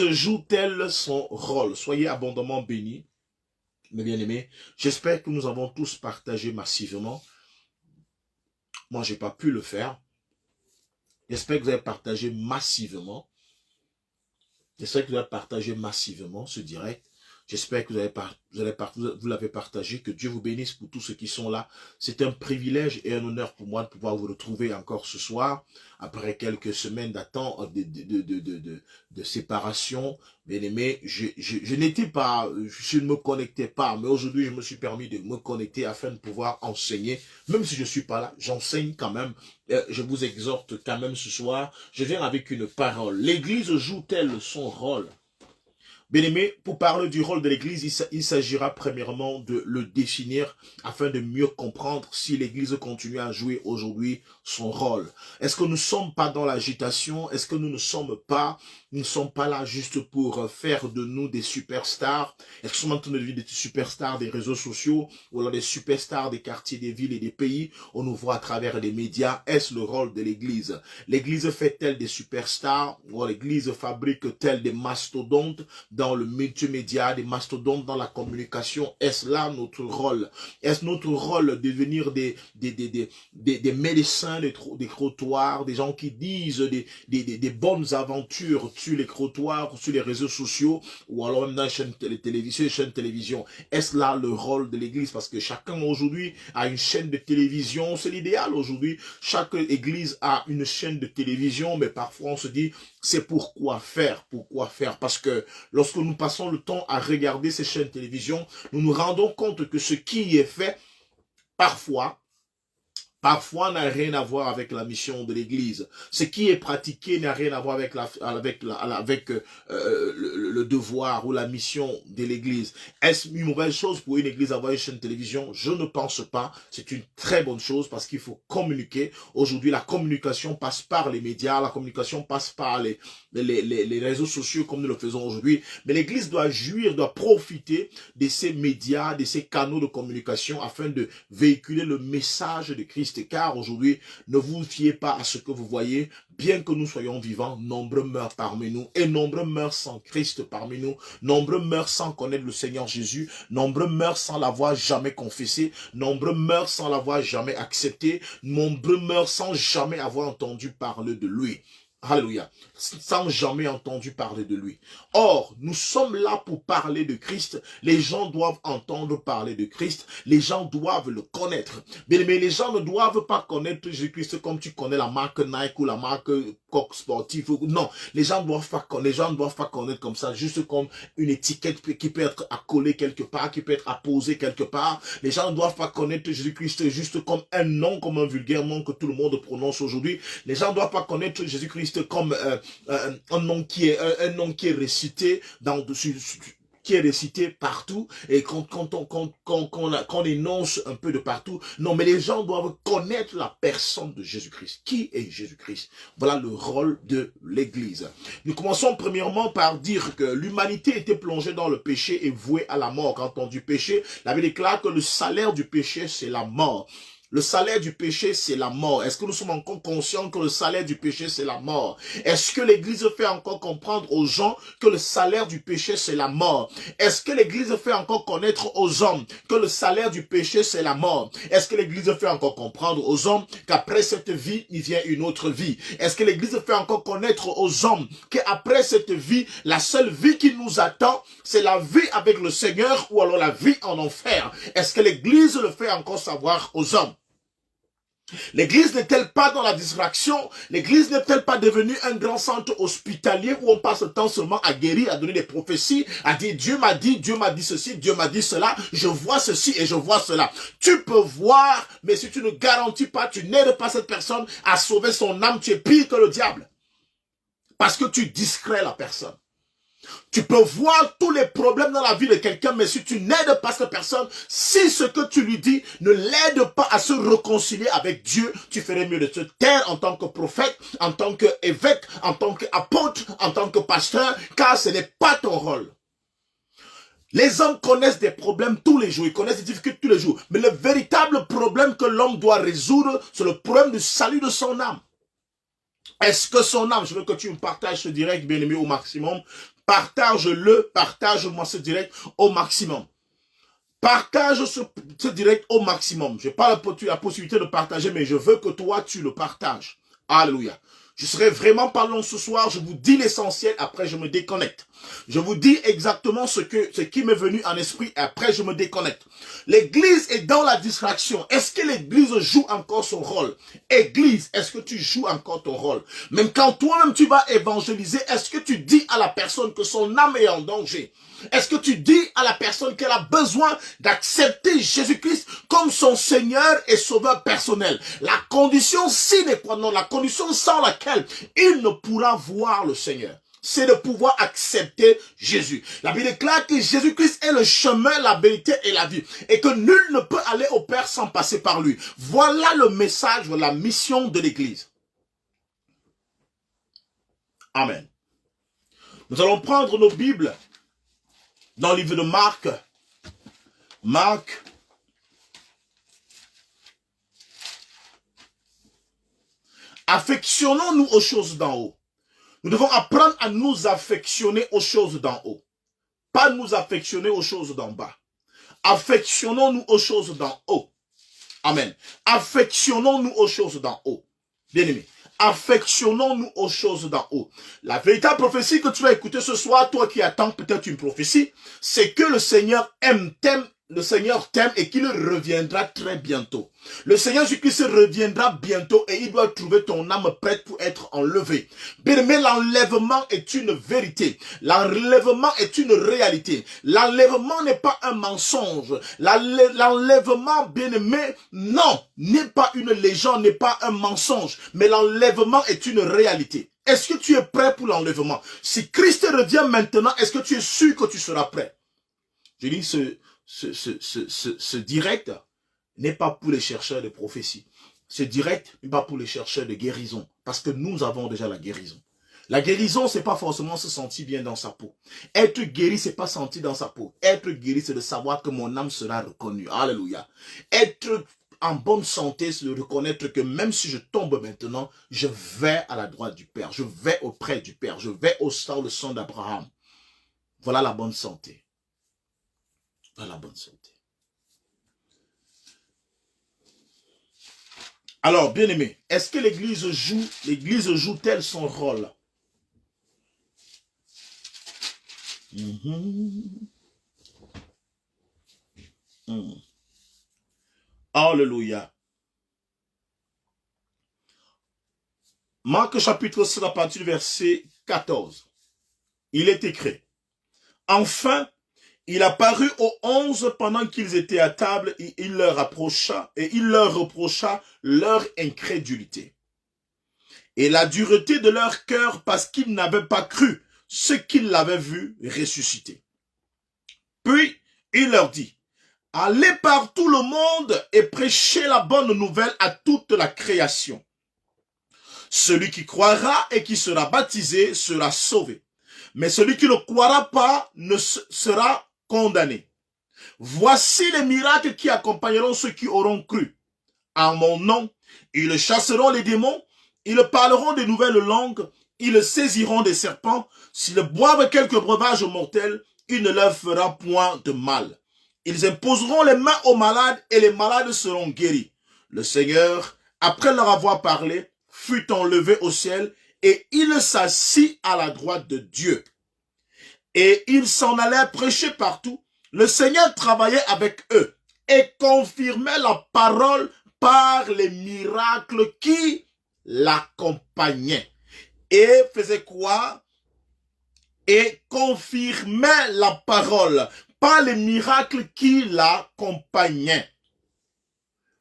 l'église joue-t-elle son rôle? Soyez abondamment bénis, mes bien-aimés. J'espère que nous avons tous partagé massivement. Moi, j'ai pas pu le faire. J'espère que vous avez partagé massivement. J'espère que vous avez partagé massivement ce direct. J'espère que vous l'avez partagé. Que Dieu vous bénisse pour tous ceux qui sont là. C'est un privilège et un honneur pour moi de pouvoir vous retrouver encore ce soir. Après quelques semaines d'attente, de séparation. Bien aimé, je n'étais pas, je ne me connectais pas. Mais aujourd'hui, je me suis permis de me connecter afin de pouvoir enseigner. Même si je ne suis pas là, j'enseigne quand même. Je vous exhorte quand même ce soir. Je viens avec une parole. L'église joue-t-elle son rôle? Bien-aimé, pour parler du rôle de l'Église, il s'agira premièrement de le définir afin de mieux comprendre si l'Église continue à jouer aujourd'hui son rôle. Est-ce que nous ne sommes pas dans l'agitation? Est-ce que nous ne sommes pas là juste pour faire de nous des superstars? Est-ce que nous sommes en train de vivre des superstars des réseaux sociaux ou alors des superstars des quartiers, des villes et des pays? On nous voit à travers les médias. Est-ce le rôle de l'Église? L'Église fait-elle des superstars ou l'Église fabrique-t-elle des mastodontes dans le multimédia, des mastodontes dans la communication? Est-ce là notre rôle? Est-ce notre rôle de devenir des médecins des trottoirs, des gens qui disent des bonnes aventures sur les trottoirs, sur les réseaux sociaux, ou alors même dans les chaînes télévision? Est-ce là le rôle de l'Église? Parce que chacun aujourd'hui a une chaîne de télévision, c'est l'idéal aujourd'hui. Chaque église a une chaîne de télévision, mais parfois on se dit, c'est pourquoi faire? Parce que lorsque nous passons le temps à regarder ces chaînes de télévision, nous nous rendons compte que ce qui y est fait, parfois n'a rien à voir avec la mission de l'Église. Ce qui est pratiqué n'a rien à voir avec le devoir ou la mission de l'Église. Est-ce une mauvaise chose pour une Église d'avoir une chaîne de télévision? Je ne pense pas. C'est une très bonne chose parce qu'il faut communiquer. Aujourd'hui, la communication passe par les médias, la communication passe par les réseaux sociaux comme nous le faisons aujourd'hui. Mais l'Église doit jouir, doit profiter de ces médias, de ces canaux de communication afin de véhiculer le message de Christ. Car aujourd'hui, ne vous fiez pas à ce que vous voyez. Bien que nous soyons vivants, nombreux meurent parmi nous et nombreux meurent sans Christ parmi nous. Nombreux meurent sans connaître le Seigneur Jésus. Nombreux meurent sans l'avoir jamais confessé. Nombreux meurent sans l'avoir jamais accepté. Nombreux meurent sans jamais avoir entendu parler de lui. Alléluia. Sans jamais entendu parler de lui. Or, nous sommes là pour parler de Christ. Les gens doivent entendre parler de Christ. Les gens doivent le connaître. Mais les gens ne doivent pas connaître Jésus-Christ comme tu connais la marque Nike ou la marque Coq Sportif. Non, les gens ne doivent pas connaître comme ça, juste comme une étiquette qui peut être accolée quelque part, qui peut être apposée quelque part. Les gens ne doivent pas connaître Jésus-Christ juste comme un nom, comme un vulgaire nom que tout le monde prononce aujourd'hui. Les gens ne doivent pas connaître Jésus-Christ comme un nom qui est récité qui est récité partout et qu'on énonce un peu de partout. Non, mais les gens doivent connaître la personne de Jésus-Christ. Qui est Jésus-Christ? Voilà le rôle de l'Église. Nous commençons premièrement par dire que l'humanité était plongée dans le péché et vouée à la mort. Quand on dit péché, la Bible déclare que le salaire du péché, c'est la mort. Le salaire du péché, c'est la mort. Est-ce que nous sommes encore conscients que le salaire du péché, c'est la mort? Est-ce que l'Église fait encore comprendre aux gens que le salaire du péché, c'est la mort? Est-ce que l'Église fait encore connaître aux hommes que le salaire du péché, c'est la mort? Est-ce que l'Église fait encore comprendre aux hommes qu'après cette vie, il vient une autre vie? Est-ce que l'Église fait encore connaître aux hommes qu'après cette vie, la seule vie qui nous attend, c'est la vie avec le Seigneur ou alors la vie en enfer? Est-ce que l'Église le fait encore savoir aux hommes? L'église n'est-elle pas dans la distraction? L'église n'est-elle pas devenue un grand centre hospitalier où on passe le temps seulement à guérir, à donner des prophéties, à dire Dieu m'a dit ceci, Dieu m'a dit cela, je vois ceci et je vois cela. Tu peux voir, mais si tu ne garantis pas, tu n'aides pas cette personne à sauver son âme, tu es pire que le diable. Parce que tu discrètes la personne. Tu peux voir tous les problèmes dans la vie de quelqu'un, mais si tu n'aides pas cette personne, si ce que tu lui dis ne l'aide pas à se réconcilier avec Dieu, tu ferais mieux de te taire en tant que prophète, en tant qu'évêque, en tant qu'apôtre, en tant que pasteur, car ce n'est pas ton rôle. Les hommes connaissent des problèmes tous les jours, ils connaissent des difficultés tous les jours, mais le véritable problème que l'homme doit résoudre, c'est le problème du salut de son âme. Est-ce que son âme, je veux que tu me partages ce direct, bien aimé, au maximum, Partage-le, partage-moi ce direct au maximum. Partage ce direct au maximum. Je n'ai pas la possibilité de partager, mais je veux que toi, tu le partages. Alléluia. Je serai vraiment pas long ce soir. Je vous dis l'essentiel. Après, je me déconnecte. Je vous dis exactement ce qui m'est venu en esprit. Après, je me déconnecte. L'église est dans la distraction. Est-ce que l'église joue encore son rôle? Église, est-ce que tu joues encore ton rôle? Même quand toi-même tu vas évangéliser, est-ce que tu dis à la personne que son âme est en danger? Est-ce que tu dis à la personne qu'elle a besoin d'accepter Jésus-Christ comme son Seigneur et Sauveur personnel? La condition sine qua non, la condition sans laquelle il ne pourra voir le Seigneur, c'est de pouvoir accepter Jésus. La Bible déclare que Jésus-Christ est le chemin, la vérité et la vie, et que nul ne peut aller au Père sans passer par lui. Voilà le message, la mission de l'Église. Amen. Nous allons prendre nos Bibles dans le livre de Marc. Marc. Affectionnons-nous aux choses d'en haut. Nous devons apprendre à nous affectionner aux choses d'en haut. Pas nous affectionner aux choses d'en bas. Affectionnons-nous aux choses d'en haut. Amen. Affectionnons-nous aux choses d'en haut. Bien-aimés, affectionnons-nous aux choses d'en haut. La véritable prophétie que tu vas écouter ce soir, toi qui attends peut-être une prophétie, c'est que le Seigneur t'aime et qu'il reviendra très bientôt. Le Seigneur Jésus-Christ reviendra bientôt et il doit trouver ton âme prête pour être enlevée. Bien-aimé, l'enlèvement est une vérité. L'enlèvement est une réalité. L'enlèvement n'est pas un mensonge. L'enlèvement, bien-aimé, non, n'est pas une légende, n'est pas un mensonge. Mais l'enlèvement est une réalité. Est-ce que tu es prêt pour l'enlèvement? Si Christ revient maintenant, est-ce que tu es sûr que tu seras prêt? Je dis ce direct n'est pas pour les chercheurs de prophétie. Ce direct n'est pas pour les chercheurs de guérison. Parce que nous avons déjà la guérison. La guérison, c'est pas forcément se sentir bien dans sa peau. Être guéri, c'est pas sentir dans sa peau. Être guéri, c'est de savoir que mon âme sera reconnue. Alléluia. Être en bonne santé, c'est de reconnaître que même si je tombe maintenant, je vais à la droite du Père. Je vais auprès du Père. Je vais au sang d'Abraham. Voilà la bonne santé. Voilà la bonne santé. Alors, bien-aimé, est-ce que l'Église joue-t-elle son rôle? Alléluia. Marc chapitre 7 à partir du verset 14. Il est écrit: Enfin, il apparut aux 11 pendant qu'ils étaient à table et il leur reprocha leur incrédulité et la dureté de leur cœur parce qu'ils n'avaient pas cru ce qu'ils l'avaient vu ressusciter. Puis il leur dit: Allez par tout le monde et prêchez la bonne nouvelle à toute la création. Celui qui croira et qui sera baptisé sera sauvé, mais celui qui ne croira pas ne sera condamné. Voici les miracles qui accompagneront ceux qui auront cru. En mon nom, ils chasseront les démons, ils parleront de nouvelles langues, ils saisiront des serpents. S'ils boivent quelques breuvages mortels, il ne leur fera point de mal. Ils imposeront les mains aux malades et les malades seront guéris. Le Seigneur, après leur avoir parlé, fut enlevé au ciel et il s'assit à la droite de Dieu. Et ils s'en allaient prêcher partout. Le Seigneur travaillait avec eux et confirmait la parole par les miracles qui l'accompagnaient. Et faisait quoi? Et confirmait la parole par les miracles qui l'accompagnaient.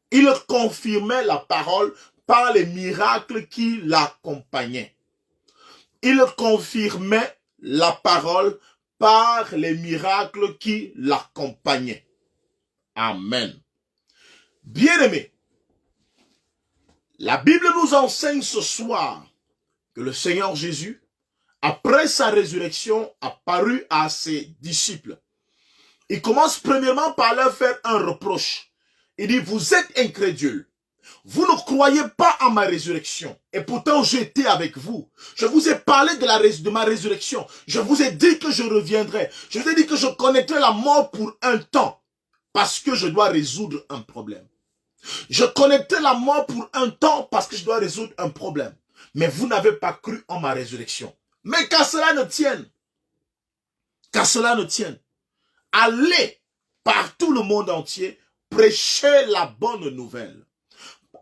Il confirmait la parole par les miracles qui l'accompagnaient. Il confirmait la parole par les miracles qui l'accompagnaient. Amen. Bien-aimés, la Bible nous enseigne ce soir que le Seigneur Jésus, après sa résurrection, apparut à ses disciples. Il commence premièrement par leur faire un reproche. Il dit: vous êtes incrédules. Vous ne croyez pas en ma résurrection. Et pourtant, j'étais avec vous. Je vous ai parlé de ma résurrection. Je vous ai dit que je reviendrai. Je vous ai dit que je connaîtrai la mort pour un temps. Parce que je dois résoudre un problème. Je connaîtrai la mort pour un temps parce que je dois résoudre un problème. Mais vous n'avez pas cru en ma résurrection. Mais qu'à cela ne tienne. Qu'à cela ne tienne. Allez par tout le monde entier, prêchez la bonne nouvelle.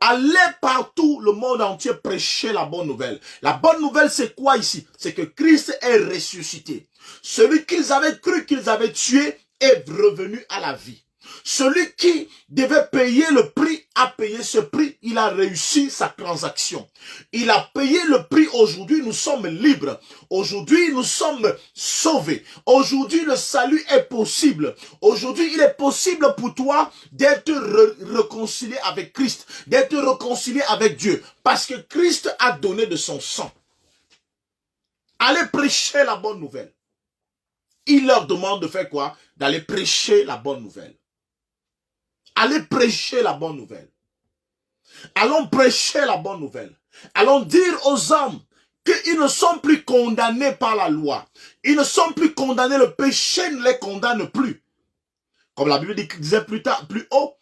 Allez partout le monde entier prêcher la bonne nouvelle. La bonne nouvelle, c'est quoi ici? C'est que Christ est ressuscité. Celui qu'ils avaient cru qu'ils avaient tué est revenu à la vie. Celui qui devait payer le prix a payé ce prix. Il a réussi sa transaction. Il a payé le prix. Aujourd'hui, nous sommes libres. Aujourd'hui, nous sommes sauvés. Aujourd'hui, le salut est possible. Aujourd'hui, il est possible pour toi d'être réconcilié avec Christ, d'être réconcilié avec Dieu, parce que Christ a donné de son sang. Allez prêcher la bonne nouvelle. Il leur demande de faire quoi? D'aller prêcher la bonne nouvelle. Allez prêcher la bonne nouvelle. Allons prêcher la bonne nouvelle. Allons dire aux hommes qu'ils ne sont plus condamnés par la loi. Ils ne sont plus condamnés. Le péché ne les condamne plus. Comme la Bible disait plus haut.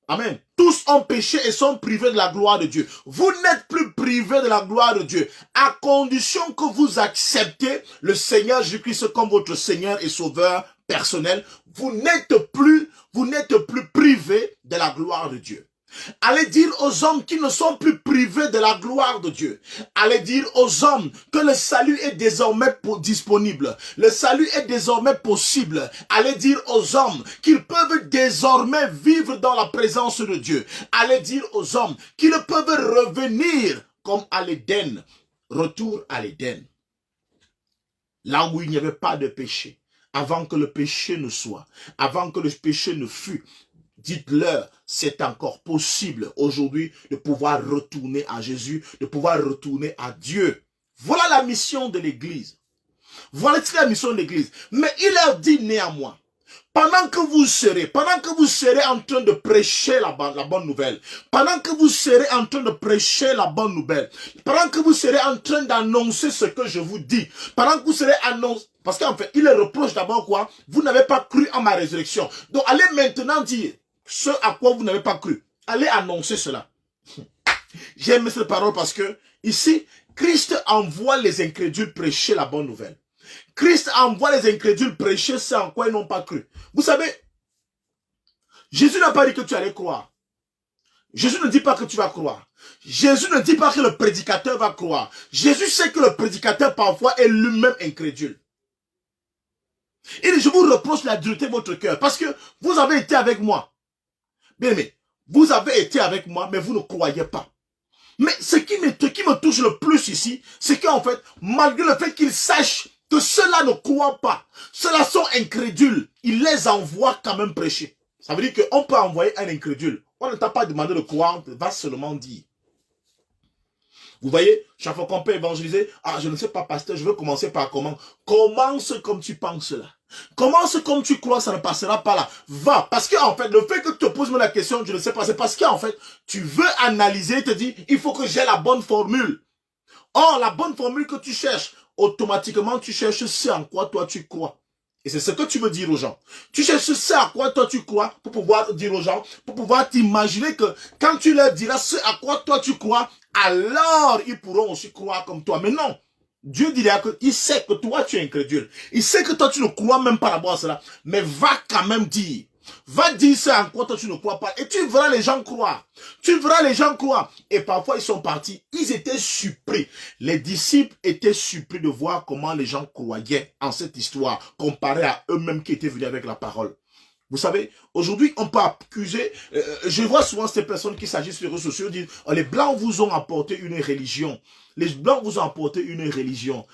Amen. Tous ont péché et sont privés de la gloire de Dieu. Vous n'êtes plus privés de la gloire de Dieu, à condition que vous acceptez le Seigneur Jésus-Christ comme votre Seigneur et Sauveur personnel. Vous n'êtes plus privés de la gloire de Dieu. Allez dire aux hommes qui ne sont plus privés de la gloire de Dieu. Allez dire aux hommes que le salut est désormais disponible. Le salut est désormais possible. Allez dire aux hommes qu'ils peuvent désormais vivre dans la présence de Dieu. Allez dire aux hommes qu'ils peuvent revenir comme à l'Éden. Retour à l'Éden. Là où il n'y avait pas de péché. Avant que le péché ne soit. Avant que le péché ne fût. Dites-leur, c'est encore possible aujourd'hui de pouvoir retourner à Jésus, de pouvoir retourner à Dieu. Voilà la mission de l'Église. Voilà la mission de l'Église. Mais il leur dit néanmoins, pendant que vous serez en train de prêcher la bonne nouvelle, pendant que vous serez en train de prêcher la bonne nouvelle, pendant que vous serez en train d'annoncer ce que je vous dis, pendant que vous serez annoncé, parce qu'en fait, il leur reproche d'abord quoi? Vous n'avez pas cru en ma résurrection. Donc allez maintenant dire ce à quoi vous n'avez pas cru. Allez annoncer cela. J'aime cette parole parce que ici, Christ envoie les incrédules prêcher la bonne nouvelle. Christ envoie les incrédules prêcher ce en quoi ils n'ont pas cru. Vous savez, Jésus n'a pas dit que tu allais croire. Jésus ne dit pas que tu vas croire. Jésus ne dit pas que le prédicateur va croire. Jésus sait que le prédicateur parfois est lui-même incrédule. Il dit, je vous reproche la dureté de votre cœur parce que vous avez été avec moi. Bien aimé, vous avez été avec moi, mais vous ne croyez pas. Mais ce qui me touche le plus ici, c'est qu'en fait, malgré le fait qu'ils sachent que ceux-là ne croient pas, ceux-là sont incrédules, il les envoie quand même prêcher. Ça veut dire qu'on peut envoyer un incrédule. On ne t'a pas demandé de croire, on va seulement dire. Vous voyez, chaque fois qu'on peut évangéliser, ah, je ne sais pas, pasteur, je veux commencer par comment. Commence comme tu penses là. Commence comme tu crois, ça ne passera pas là. Va, parce qu'en fait, le fait que tu te poses la question, je ne sais pas, c'est parce qu'en fait, tu veux analyser, te dis, il faut que j'ai la bonne formule. Or, la bonne formule que tu cherches, automatiquement, tu cherches ce en quoi toi tu crois. Et c'est ce que tu veux dire aux gens. Tu cherches ce à quoi toi tu crois pour pouvoir dire aux gens, pour pouvoir t'imaginer que quand tu leur diras ce à quoi toi tu crois, alors ils pourront aussi croire comme toi. Mais non. Dieu dirait qu'il sait que toi tu es incrédule. Il sait que toi tu ne crois même pas rapport à cela. Mais va quand même dire. Va dire ça en quoi toi tu ne crois pas. Et tu verras les gens croire. Tu verras les gens croire. Et parfois ils sont partis. Ils étaient surpris. Les disciples étaient surpris de voir comment les gens croyaient en cette histoire. Comparé à eux-mêmes qui étaient venus avec la parole. Vous savez, aujourd'hui, on peut accuser, je vois souvent ces personnes qui s'agissent sur les réseaux sociaux dire, oh, les Blancs vous ont apporté une religion. Les Blancs vous ont apporté une religion.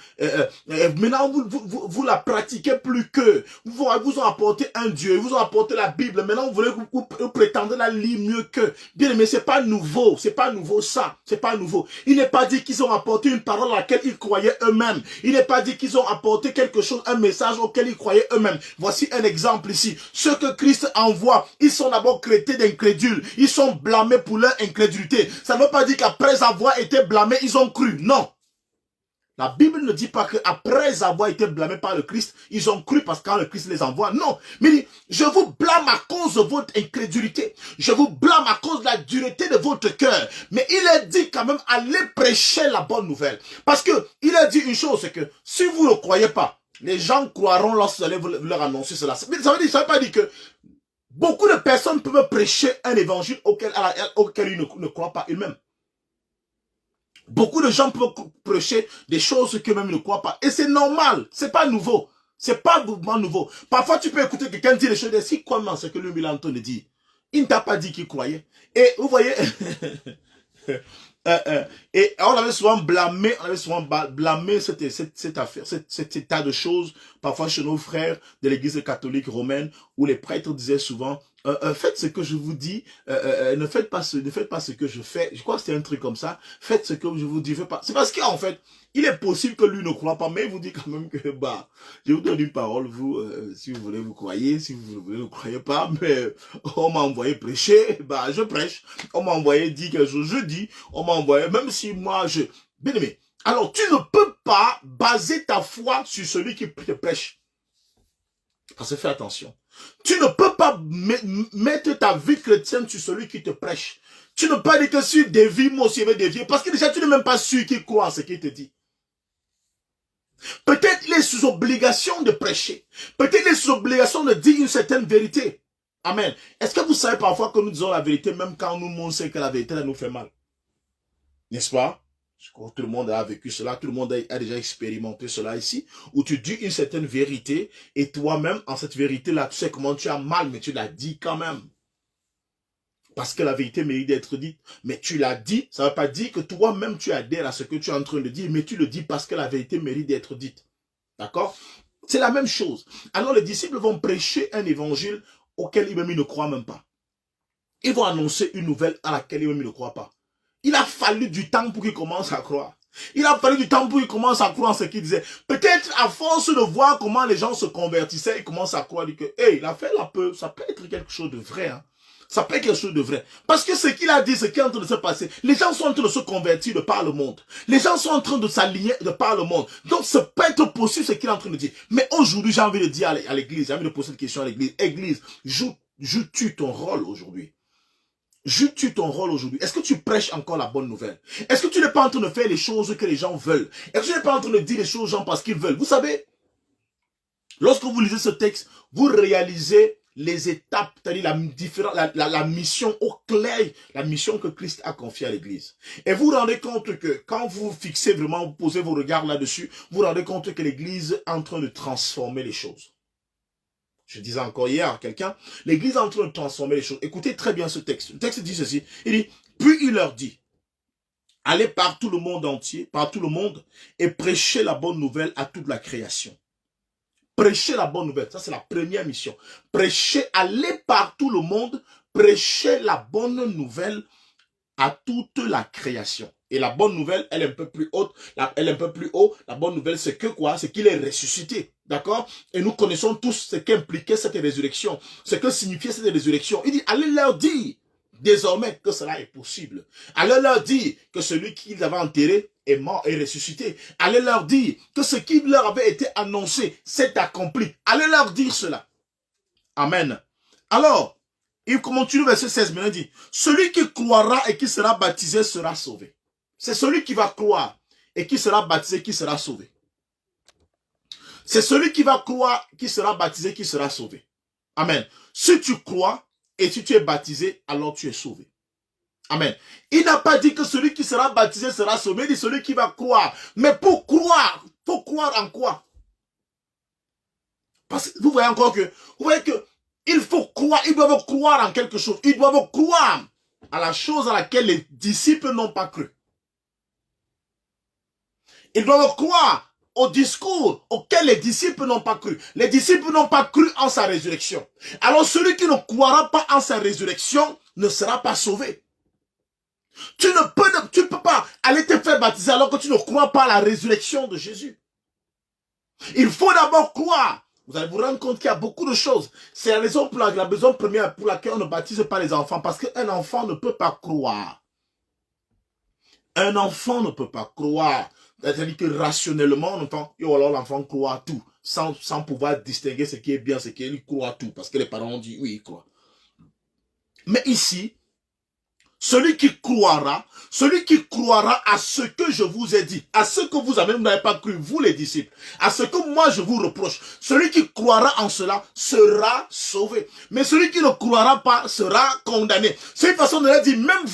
Maintenant, vous la pratiquez plus que. Vous ont apporté un Dieu, vous ont apporté la Bible. Maintenant, vous prétendez la lire mieux que. Bien, mais c'est pas nouveau. C'est pas nouveau ça. C'est pas nouveau. Il n'est pas dit qu'ils ont apporté une parole à laquelle ils croyaient eux-mêmes. Il n'est pas dit qu'ils ont apporté quelque chose, un message auquel ils croyaient eux-mêmes. Voici un exemple ici. Ce que Christ envoie envoie, ils sont d'abord traités d'incrédules. Ils sont blâmés pour leur incrédulité. Ça ne veut pas dire qu'après avoir été blâmés, ils ont cru. Non. La Bible ne dit pas qu'après avoir été blâmés par le Christ, ils ont cru parce que quand le Christ les envoie. Non. Mais il dit, je vous blâme à cause de votre incrédulité. Je vous blâme à cause de la dureté de votre cœur. Mais il a dit quand même, allez prêcher la bonne nouvelle. Parce que il a dit une chose, c'est que si vous ne croyez pas, les gens croiront lorsque vous allez leur annoncer cela. Ça veut pas dire que beaucoup de personnes peuvent prêcher un évangile auquel ils ne croient pas eux-mêmes. Beaucoup de gens peuvent prêcher des choses qu'eux-mêmes ne croient pas. Et c'est normal. C'est pas nouveau. C'est pas vraiment nouveau. Parfois, tu peux écouter quelqu'un dire des choses. Si comment c'est que lui, il est en train de dire. Il ne t'a pas dit qu'il croyait. Et vous voyez, et on avait souvent blâmé cette affaire, cet état de choses, parfois chez nos frères de l'église catholique romaine, où les prêtres disaient souvent, faites ce que je vous dis, ne faites pas ce que je fais. Je crois que c'était un truc comme ça. Faites ce que je vous dis, faites pas. C'est parce qu'en fait, il est possible que lui ne croit pas, mais il vous dit quand même que, bah, je vous donne une parole, vous, si vous voulez, vous croyez, si vous voulez, vous ne croyez pas, mais on m'a envoyé prêcher, bah, je prêche. On m'a envoyé dire quelque chose, je dis. On m'a envoyé, même si moi, bien aimé. Alors, tu ne peux pas baser ta foi sur celui qui te prêche. Parce que fais attention. Tu ne peux pas mettre ta vie chrétienne sur celui qui te prêche. Tu ne peux pas dire que sur des vies, moi aussi, je vais dévier. Parce que déjà, tu n'es même pas sûr qu'il croit en ce qu'il te dit. Peut-être il est sous obligation de prêcher. Peut-être il est sous obligation de dire une certaine vérité. Amen. Est-ce que vous savez parfois que nous disons la vérité, même quand nous montrons que la vérité nous fait mal? N'est-ce pas? Je crois que tout le monde a vécu cela, tout le monde a déjà expérimenté cela ici, où tu dis une certaine vérité, et toi-même, en cette vérité-là, tu sais comment tu as mal, mais tu l'as dit quand même. Parce que la vérité mérite d'être dite. Mais tu l'as dit, ça ne veut pas dire que toi-même tu adhères à ce que tu es en train de dire, mais tu le dis parce que la vérité mérite d'être dite. D'accord? C'est la même chose. Alors les disciples vont prêcher un évangile auquel ils ne croient même pas. Ils vont annoncer une nouvelle à laquelle ils ne croient pas. Il a fallu du temps pour qu'ils commencent à croire. Il a fallu du temps pour qu'ils commencent à croire en ce qu'il disait. Peut-être à force de voir comment les gens se convertissaient, ils commencent à croire que, hey, l'affaire là, ça peut être quelque chose de vrai. Hein. Ça peut être quelque chose de vrai. Parce que ce qu'il a dit, ce qui est en train de se passer, les gens sont en train de se convertir de par le monde. Les gens sont en train de s'aligner de par le monde. Donc, ça peut être possible ce qu'il est en train de dire. Mais aujourd'hui, j'ai envie de dire à l'église, j'ai envie de poser cette question à l'église. Église, joues-tu ton rôle aujourd'hui? Joues-tu ton rôle aujourd'hui? Est-ce que tu prêches encore la bonne nouvelle? Est-ce que tu n'es pas en train de faire les choses que les gens veulent? Est-ce que tu n'es pas en train de dire les choses aux gens parce qu'ils veulent? Vous savez, lorsque vous lisez ce texte, vous réalisez les étapes, c'est-à-dire la mission au clair, la mission que Christ a confiée à l'Église. Et vous vous rendez compte que quand vous fixez vraiment, vous posez vos regards là-dessus, vous vous rendez compte que l'Église est en train de transformer les choses. Je disais encore hier à quelqu'un, l'Église est en train de transformer les choses. Écoutez très bien ce texte. Le texte dit ceci. Il dit, puis il leur dit, allez par tout le monde entier, par tout le monde, et prêchez la bonne nouvelle à toute la création. Prêchez la bonne nouvelle. Ça, c'est la première mission. Prêchez, allez par tout le monde, prêchez la bonne nouvelle à toute la création. Et la bonne nouvelle, elle est un peu plus haute. Elle est un peu plus haut. La bonne nouvelle, c'est que quoi? C'est qu'il est ressuscité. D'accord? Et nous connaissons tous ce qu'impliquait cette résurrection. Ce que signifiait cette résurrection. Il dit, allez leur dire désormais que cela est possible. Allez leur dire que celui qu'ils avaient enterré est mort et ressuscité. Allez leur dire que ce qui leur avait été annoncé s'est accompli. Allez leur dire cela. Amen. Alors, il continue verset 16, maintenant il dit, celui qui croira et qui sera baptisé sera sauvé. C'est celui qui va croire et qui sera baptisé qui sera sauvé. C'est celui qui va croire qui sera baptisé qui sera sauvé. Amen. Si tu crois et si tu es baptisé, alors tu es sauvé. Amen. Il n'a pas dit que celui qui sera baptisé sera sauvé, il dit celui qui va croire. Mais pour croire, il faut croire en quoi? Parce que vous voyez encore que, il faut croire, ils doivent croire en quelque chose. Ils doivent croire à la chose à laquelle les disciples n'ont pas cru. Ils doivent croire au discours auquel les disciples n'ont pas cru. Les disciples n'ont pas cru en sa résurrection. Alors celui qui ne croira pas en sa résurrection ne sera pas sauvé. Tu ne peux pas aller te faire baptiser alors que tu ne crois pas à la résurrection de Jésus. Il faut d'abord croire Vous allez vous rendre compte qu'il y a beaucoup de choses. C'est la raison première pour laquelle on ne baptise pas les enfants. Parce qu'un enfant ne peut pas croire. Un enfant ne peut pas croire. C'est-à-dire que rationnellement, l'enfant croit à tout. Sans pouvoir distinguer ce qui est bien, ce qui est, il croit à tout. Parce que les parents ont dit oui, il croit. Mais ici, celui qui croira à ce que je vous ai dit, à ce que vous n'avez pas cru, vous les disciples, à ce que moi je vous reproche, celui qui croira en cela sera sauvé. Mais celui qui ne croira pas sera condamné. C'est une façon de leur dire, même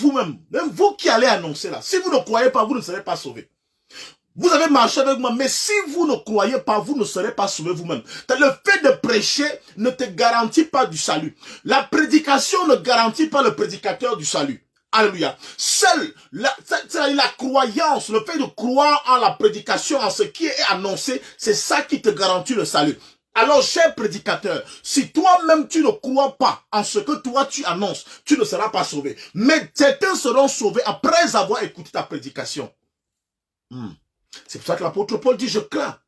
vous qui allez annoncer là, si vous ne croyez pas, vous ne serez pas sauvés. Vous avez marché avec moi, mais si vous ne croyez pas, vous ne serez pas sauvés vous-même. Le fait de prêcher ne te garantit pas du salut. La prédication ne garantit pas le prédicateur du salut. Alléluia. Seule la croyance, le fait de croire en la prédication, en ce qui est annoncé, c'est ça qui te garantit le salut. Alors, cher prédicateur, si toi-même tu ne crois pas en ce que toi tu annonces, tu ne seras pas sauvé. Mais certains seront sauvés après avoir écouté ta prédication. C'est pour ça que l'apôtre Paul dit, je crains,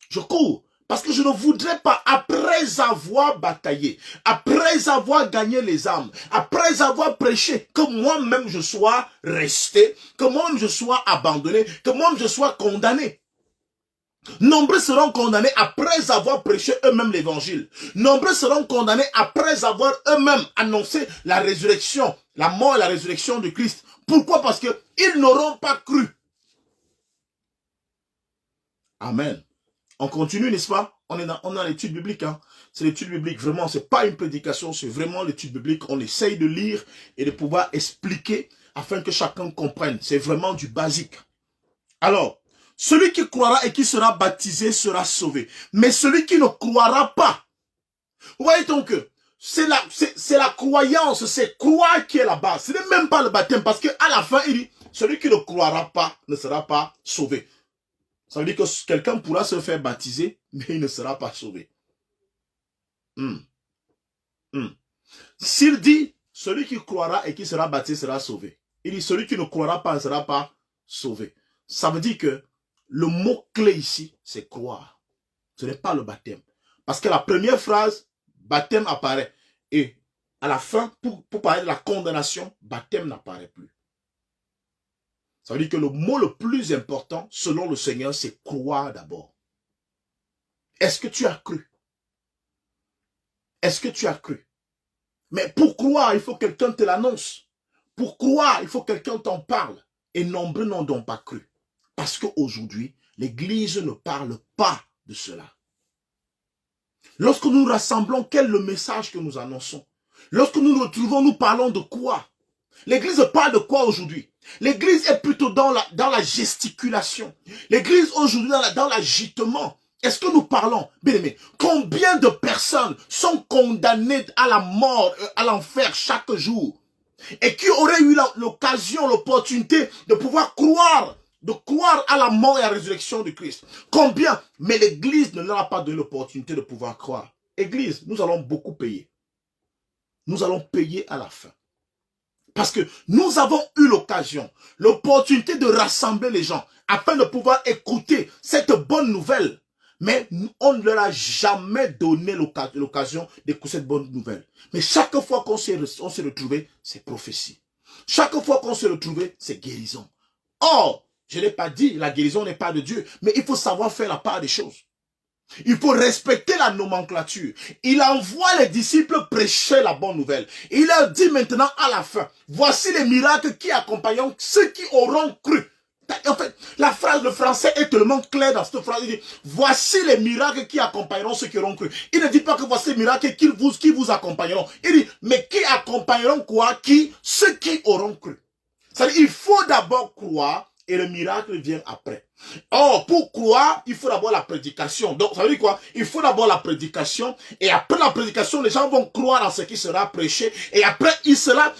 je cours, parce que je ne voudrais pas, après avoir bataillé, après avoir gagné les âmes, après avoir prêché, que moi-même je sois resté, que moi-même je sois abandonné, que moi-même je sois condamné. Nombreux seront condamnés après avoir prêché eux-mêmes l'évangile. Nombreux seront condamnés après avoir eux-mêmes annoncé la résurrection, la mort et la résurrection de Christ. Pourquoi? Parce qu'ils n'auront pas cru. Amen. On continue, n'est-ce pas? On est dans l'étude biblique. Hein? C'est l'étude biblique. Vraiment, c'est pas une prédication, c'est vraiment l'étude biblique. On essaye de lire et de pouvoir expliquer afin que chacun comprenne. C'est vraiment du basique. Alors, celui qui croira et qui sera baptisé sera sauvé. Mais celui qui ne croira pas, vous voyez donc que c'est la croyance, c'est croire qui est la base. Ce n'est même pas le baptême parce qu'à la fin, il dit, celui qui ne croira pas ne sera pas sauvé. Ça veut dire que quelqu'un pourra se faire baptiser, mais il ne sera pas sauvé. S'il dit, celui qui croira et qui sera baptisé sera sauvé. Il dit, celui qui ne croira pas ne sera pas sauvé. Ça veut dire que le mot-clé ici, c'est croire. Ce n'est pas le baptême. Parce que la première phrase, baptême apparaît. Et à la fin, pour parler de la condamnation, baptême n'apparaît plus. Ça veut dire que le mot le plus important, selon le Seigneur, c'est croire d'abord. Est-ce que tu as cru? Est-ce que tu as cru? Mais pour croire, il faut que quelqu'un te l'annonce. Pour croire, il faut que quelqu'un t'en parle. Et nombreux n'ont donc pas cru. Parce qu'aujourd'hui, l'Église ne parle pas de cela. Lorsque nous nous rassemblons, quel est le message que nous annonçons? Lorsque nous nous retrouvons, nous parlons de quoi? L'Église parle de quoi aujourd'hui? L'Église est plutôt dans la gesticulation. L'Église aujourd'hui dans l'agitement. Est-ce que nous parlons, bien aimé, combien de personnes sont condamnées à la mort, à l'enfer chaque jour et qui auraient eu l'occasion, l'opportunité de pouvoir croire à la mort et à la résurrection de Christ? Combien? Mais l'Église ne leur a pas donné l'opportunité de pouvoir croire. Église, nous allons beaucoup payer. Nous allons payer à la fin. Parce que nous avons eu l'opportunité de rassembler les gens afin de pouvoir écouter cette bonne nouvelle. Mais on ne leur a jamais donné l'occasion d'écouter cette bonne nouvelle. Mais chaque fois qu'on s'est retrouvé, c'est prophétie. Chaque fois qu'on s'est retrouvé, c'est guérison. Or, je n'ai pas dit, la guérison n'est pas de Dieu, mais il faut savoir faire la part des choses. Il faut respecter la nomenclature. Il envoie les disciples prêcher la bonne nouvelle. Il leur dit maintenant à la fin, voici les miracles qui accompagneront ceux qui auront cru. En fait, le français est tellement clair dans cette phrase. Il dit, voici les miracles qui accompagneront ceux qui auront cru. Il ne dit pas que voici les miracles qui vous accompagneront. Il dit, mais qui accompagneront quoi? Ceux qui auront cru. C'est-à-dire, il faut d'abord croire et le miracle vient après. Or, pour croire, il faut d'abord la prédication. Donc, ça veut dire quoi? Il faut d'abord la prédication. Et après la prédication, les gens vont croire en ce qui sera prêché. Et après, cela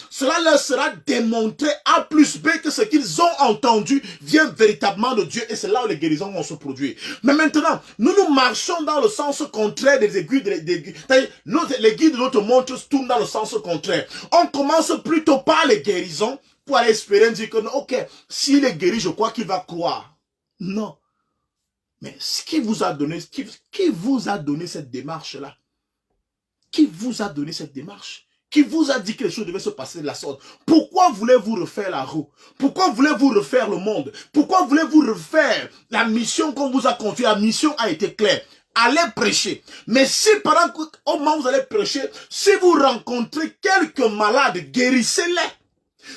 leur sera démontré A plus B que ce qu'ils ont entendu vient véritablement de Dieu. Et c'est là où les guérisons vont se produire. Mais maintenant, nous marchons dans le sens contraire des aiguilles. L'aiguille de notre montre tourne dans le sens contraire. On commence plutôt par les guérisons pour aller espérer dire que, ok, s'il est guéri, je crois qu'il va croire. Non. Mais ce qui vous a donné, qui vous a donné cette démarche-là? Qui vous a donné cette démarche? Qui vous a dit que les choses devaient se passer de la sorte? Pourquoi voulez-vous refaire la roue? Pourquoi voulez-vous refaire le monde? Pourquoi voulez-vous refaire la mission qu'on vous a confiée? La mission a été claire. Allez prêcher. Mais si pendant qu'au moment où vous allez prêcher, si vous rencontrez quelques malades, guérissez-les.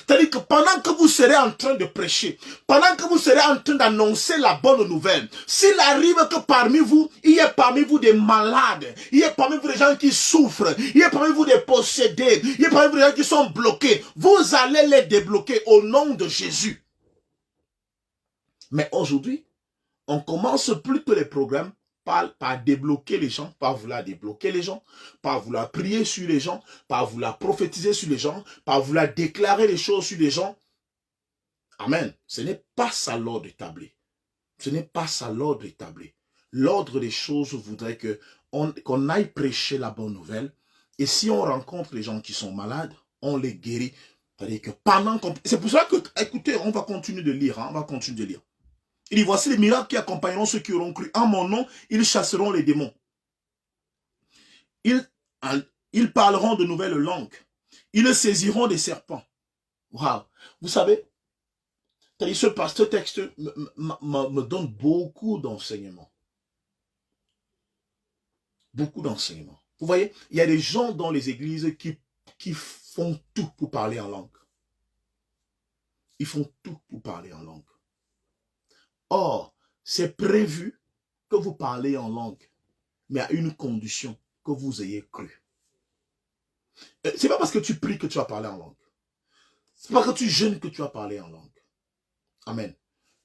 C'est-à-dire que pendant que vous serez en train de prêcher, pendant que vous serez en train d'annoncer la bonne nouvelle, s'il arrive que parmi vous, il y ait parmi vous des malades, il y ait parmi vous des gens qui souffrent, il y ait parmi vous des possédés, il y ait parmi vous des gens qui sont bloqués, vous allez les débloquer au nom de Jésus. Mais aujourd'hui, on commence plutôt les programmes par débloquer les gens, par vouloir débloquer les gens, par vouloir prier sur les gens, par vouloir prophétiser sur les gens, par vouloir déclarer les choses sur les gens. Amen. Ce n'est pas ça l'ordre établi. Ce n'est pas ça l'ordre établi. L'ordre des choses voudrait qu'on aille prêcher la bonne nouvelle. Et si on rencontre les gens qui sont malades, on les guérit. C'est-à-dire que pendant qu'on... C'est pour ça que, écoutez, on va continuer de lire. On va continuer de lire. Il dit, voici les miracles qui accompagneront ceux qui auront cru. En mon nom, ils chasseront les démons. Ils parleront de nouvelles langues. Ils saisiront des serpents. Waouh. Vous savez, ce texte me donne beaucoup d'enseignements. Beaucoup d'enseignements. Vous voyez, il y a des gens dans les églises qui font tout pour parler en langue. Ils font tout pour parler en langue. Or, c'est prévu que vous parlez en langue, mais à une condition, que vous ayez cru. C'est pas parce que tu pries que tu vas parler en langue. C'est pas parce que tu jeûnes que tu vas parler en langue. Amen.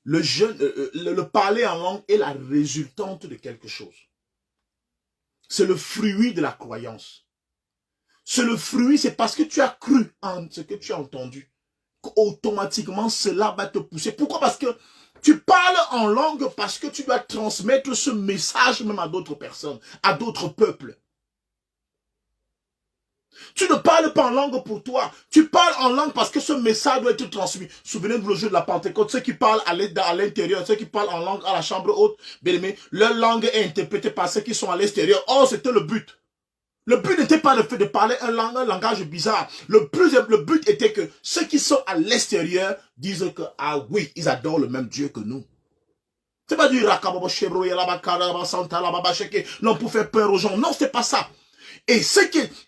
Le parler en langue est la résultante de quelque chose. C'est le fruit de la croyance. C'est le fruit, c'est parce que tu as cru en ce que tu as entendu. Automatiquement, cela va te pousser. Pourquoi? Parce que tu parles en langue parce que tu dois transmettre ce message même à d'autres personnes, à d'autres peuples. Tu ne parles pas en langue pour toi. Tu parles en langue parce que ce message doit être transmis. Souvenez-vous le jour de la Pentecôte, ceux qui parlent à l'intérieur, ceux qui parlent en langue à la chambre haute, bien aimé, leur langue est interprétée par ceux qui sont à l'extérieur. Oh, c'était le but. Le but n'était pas le fait de parler un langage bizarre. Le but était que ceux qui sont à l'extérieur disent que, ah oui, ils adorent le même Dieu que nous. C'est pas du rakababa chebro, yalabakara, santa, lababa, cheke, non, pour faire peur aux gens. Non, c'est pas ça. Et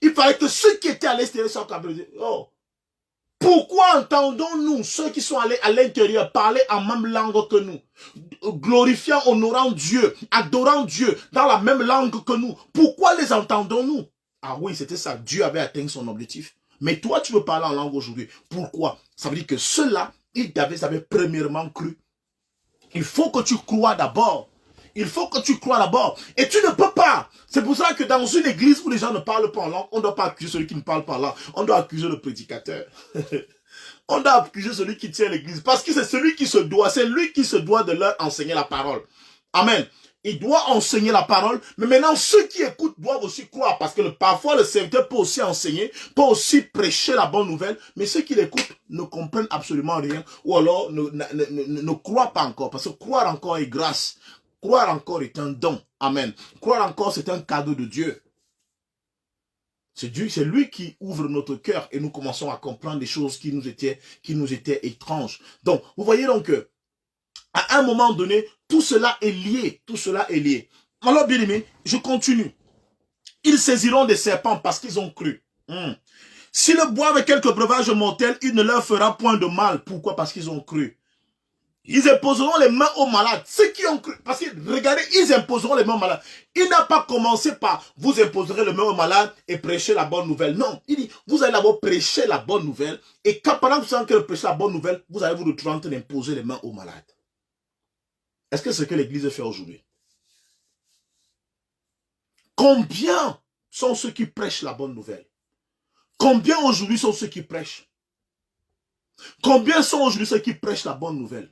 il fallait que ceux qui étaient à l'extérieur soient capables de dire, oh, pourquoi entendons-nous ceux qui sont allés à l'intérieur parler en même langue que nous, glorifiant, honorant Dieu, adorant Dieu dans la même langue que nous? Pourquoi les entendons-nous? Ah oui, c'était ça. Dieu avait atteint son objectif. Mais toi, tu veux parler en langue aujourd'hui. Pourquoi? Ça veut dire que ceux-là, ils avaient premièrement cru. Il faut que tu crois d'abord. Il faut que tu crois d'abord. Et tu ne peux pas. C'est pour ça que dans une église où les gens ne parlent pas en langue, on ne doit pas accuser celui qui ne parle pas en langue. On doit accuser le prédicateur. On doit accuser celui qui tient l'église. Parce que c'est celui qui se doit. C'est lui qui se doit de leur enseigner la parole. Amen. Il doit enseigner la parole. Mais maintenant, ceux qui écoutent doivent aussi croire. Parce que parfois, le serviteur peut aussi enseigner, peut aussi prêcher la bonne nouvelle. Mais ceux qui l'écoutent ne comprennent absolument rien. Ou alors ne croient pas encore. Parce que croire encore est grâce. Croire encore est un don. Amen. Croire encore, c'est un cadeau de Dieu. C'est Dieu, c'est lui qui ouvre notre cœur et nous commençons à comprendre des choses qui nous étaient étranges. Donc, vous voyez donc que, à un moment donné, tout cela est lié. Tout cela est lié. Alors, bien aimé, je continue. Ils saisiront des serpents parce qu'ils ont cru. S'ils boivent quelques breuvages mortels, il ne leur fera point de mal. Pourquoi? Parce qu'ils ont cru. Ils imposeront les mains aux malades. Ceux qui ont cru. Parce que, regardez, ils imposeront les mains aux malades. Il n'a pas commencé par vous imposerez les mains aux malades et prêcher la bonne nouvelle. Non. Il dit, vous allez d'abord prêcher la bonne nouvelle. Et quand, pendant que vous allez prêcher la bonne nouvelle, vous allez vous retrouver en train d'imposer les mains aux malades. Est-ce que c'est ce que l'église fait aujourd'hui? Combien sont ceux qui prêchent la bonne nouvelle? Combien aujourd'hui sont ceux qui prêchent? Combien sont aujourd'hui ceux qui prêchent la bonne nouvelle?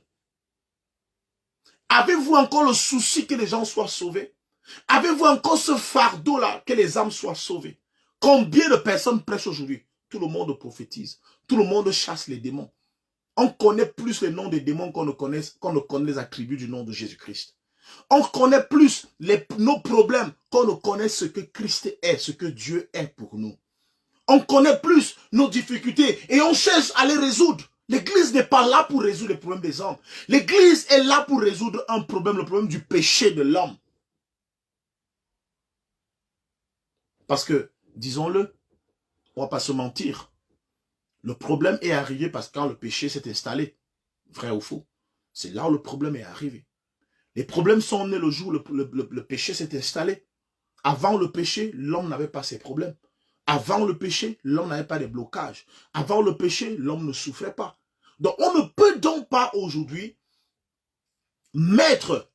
Avez-vous encore le souci que les gens soient sauvés? Avez-vous encore ce fardeau-là, que les âmes soient sauvées? Combien de personnes prêchent aujourd'hui? Tout le monde prophétise. Tout le monde chasse les démons. On connaît plus les noms des démons qu'on ne connaît les attributs du nom de Jésus-Christ. On connaît plus nos problèmes qu'on ne connaît ce que Christ est, ce que Dieu est pour nous. On connaît plus nos difficultés et on cherche à les résoudre. L'église n'est pas là pour résoudre les problèmes des hommes. L'église est là pour résoudre un problème, le problème du péché de l'homme. Parce que, disons-le, on ne va pas se mentir, le problème est arrivé parce que quand le péché s'est installé, vrai ou faux, c'est là où le problème est arrivé. Les problèmes sont nés le jour où le péché s'est installé. Avant le péché, l'homme n'avait pas ces problèmes. Avant le péché, l'homme n'avait pas de blocages. Avant le péché, l'homme ne souffrait pas. Donc, on ne peut donc pas aujourd'hui mettre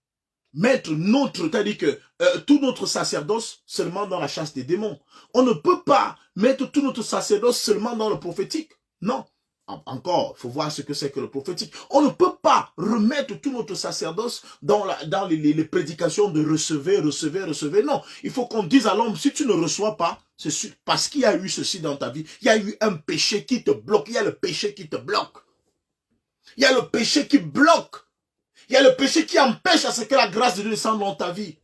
notre, c'est-à-dire que tout notre sacerdoce seulement dans la chasse des démons. On ne peut pas mettre tout notre sacerdoce seulement dans le prophétique. Non. Encore, il faut voir ce que c'est que le prophétique. On ne peut pas remettre tout notre sacerdoce dans les prédications de recevoir. Non, il faut qu'on dise à l'homme, si tu ne reçois pas, c'est parce qu'il y a eu ceci dans ta vie. Il y a eu un péché qui te bloque. Il y a le péché qui te bloque. Il y a le péché qui bloque. Il y a le péché qui empêche à ce que la grâce de Dieu descende dans ta vie.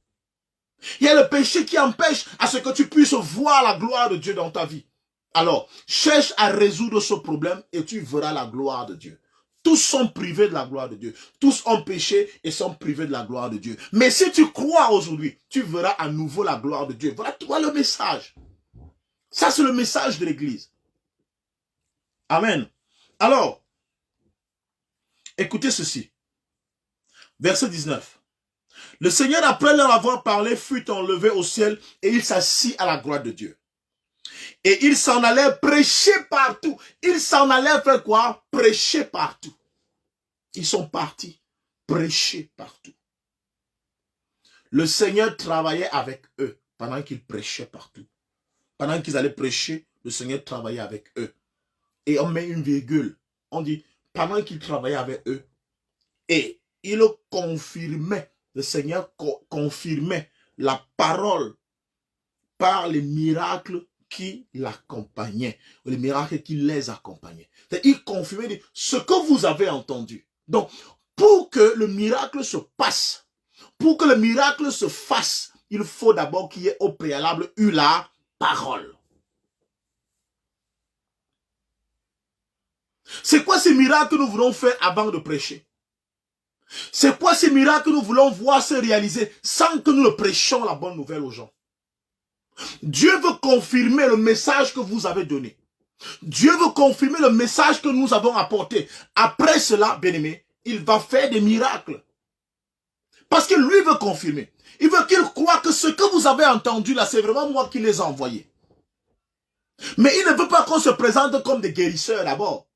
Il y a le péché qui empêche à ce que tu puisses voir la gloire de Dieu dans ta vie. Alors, cherche à résoudre ce problème et tu verras la gloire de Dieu. Tous sont privés de la gloire de Dieu. Tous ont péché et sont privés de la gloire de Dieu. Mais si tu crois aujourd'hui, tu verras à nouveau la gloire de Dieu. Voilà toi le message. Ça, c'est le message de l'Église. Amen. Alors, écoutez ceci. Verset 19. Le Seigneur, après leur avoir parlé, fut enlevé au ciel et il s'assit à la droite de Dieu. Et il s'en allait prêcher partout. Il s'en allait faire quoi? Prêcher partout. Ils sont partis prêcher partout. Le Seigneur travaillait avec eux pendant qu'ils prêchaient partout. Pendant qu'ils allaient prêcher, le Seigneur travaillait avec eux. Et on met une virgule. On dit, pendant qu'ils travaillaient avec eux, et il confirmait, le Seigneur confirmait la parole par les miracles qui l'accompagnaient, les miracles qui les accompagnaient. Il confirmait ce que vous avez entendu. Donc, pour que le miracle se passe, pour que le miracle se fasse, il faut d'abord qu'il y ait au préalable eu la parole. C'est quoi ces miracles que nous voulons faire avant de prêcher? C'est quoi ces miracles que nous voulons voir se réaliser sans que nous le prêchions la bonne nouvelle aux gens? Dieu veut confirmer le message que vous avez donné. Dieu veut confirmer le message que nous avons apporté. Après cela, bien-aimé, il va faire des miracles. Parce que lui veut confirmer. Il veut qu'il croie que ce que vous avez entendu là, c'est vraiment moi qui les ai envoyés. Mais il ne veut pas qu'on se présente comme des guérisseurs d'abord.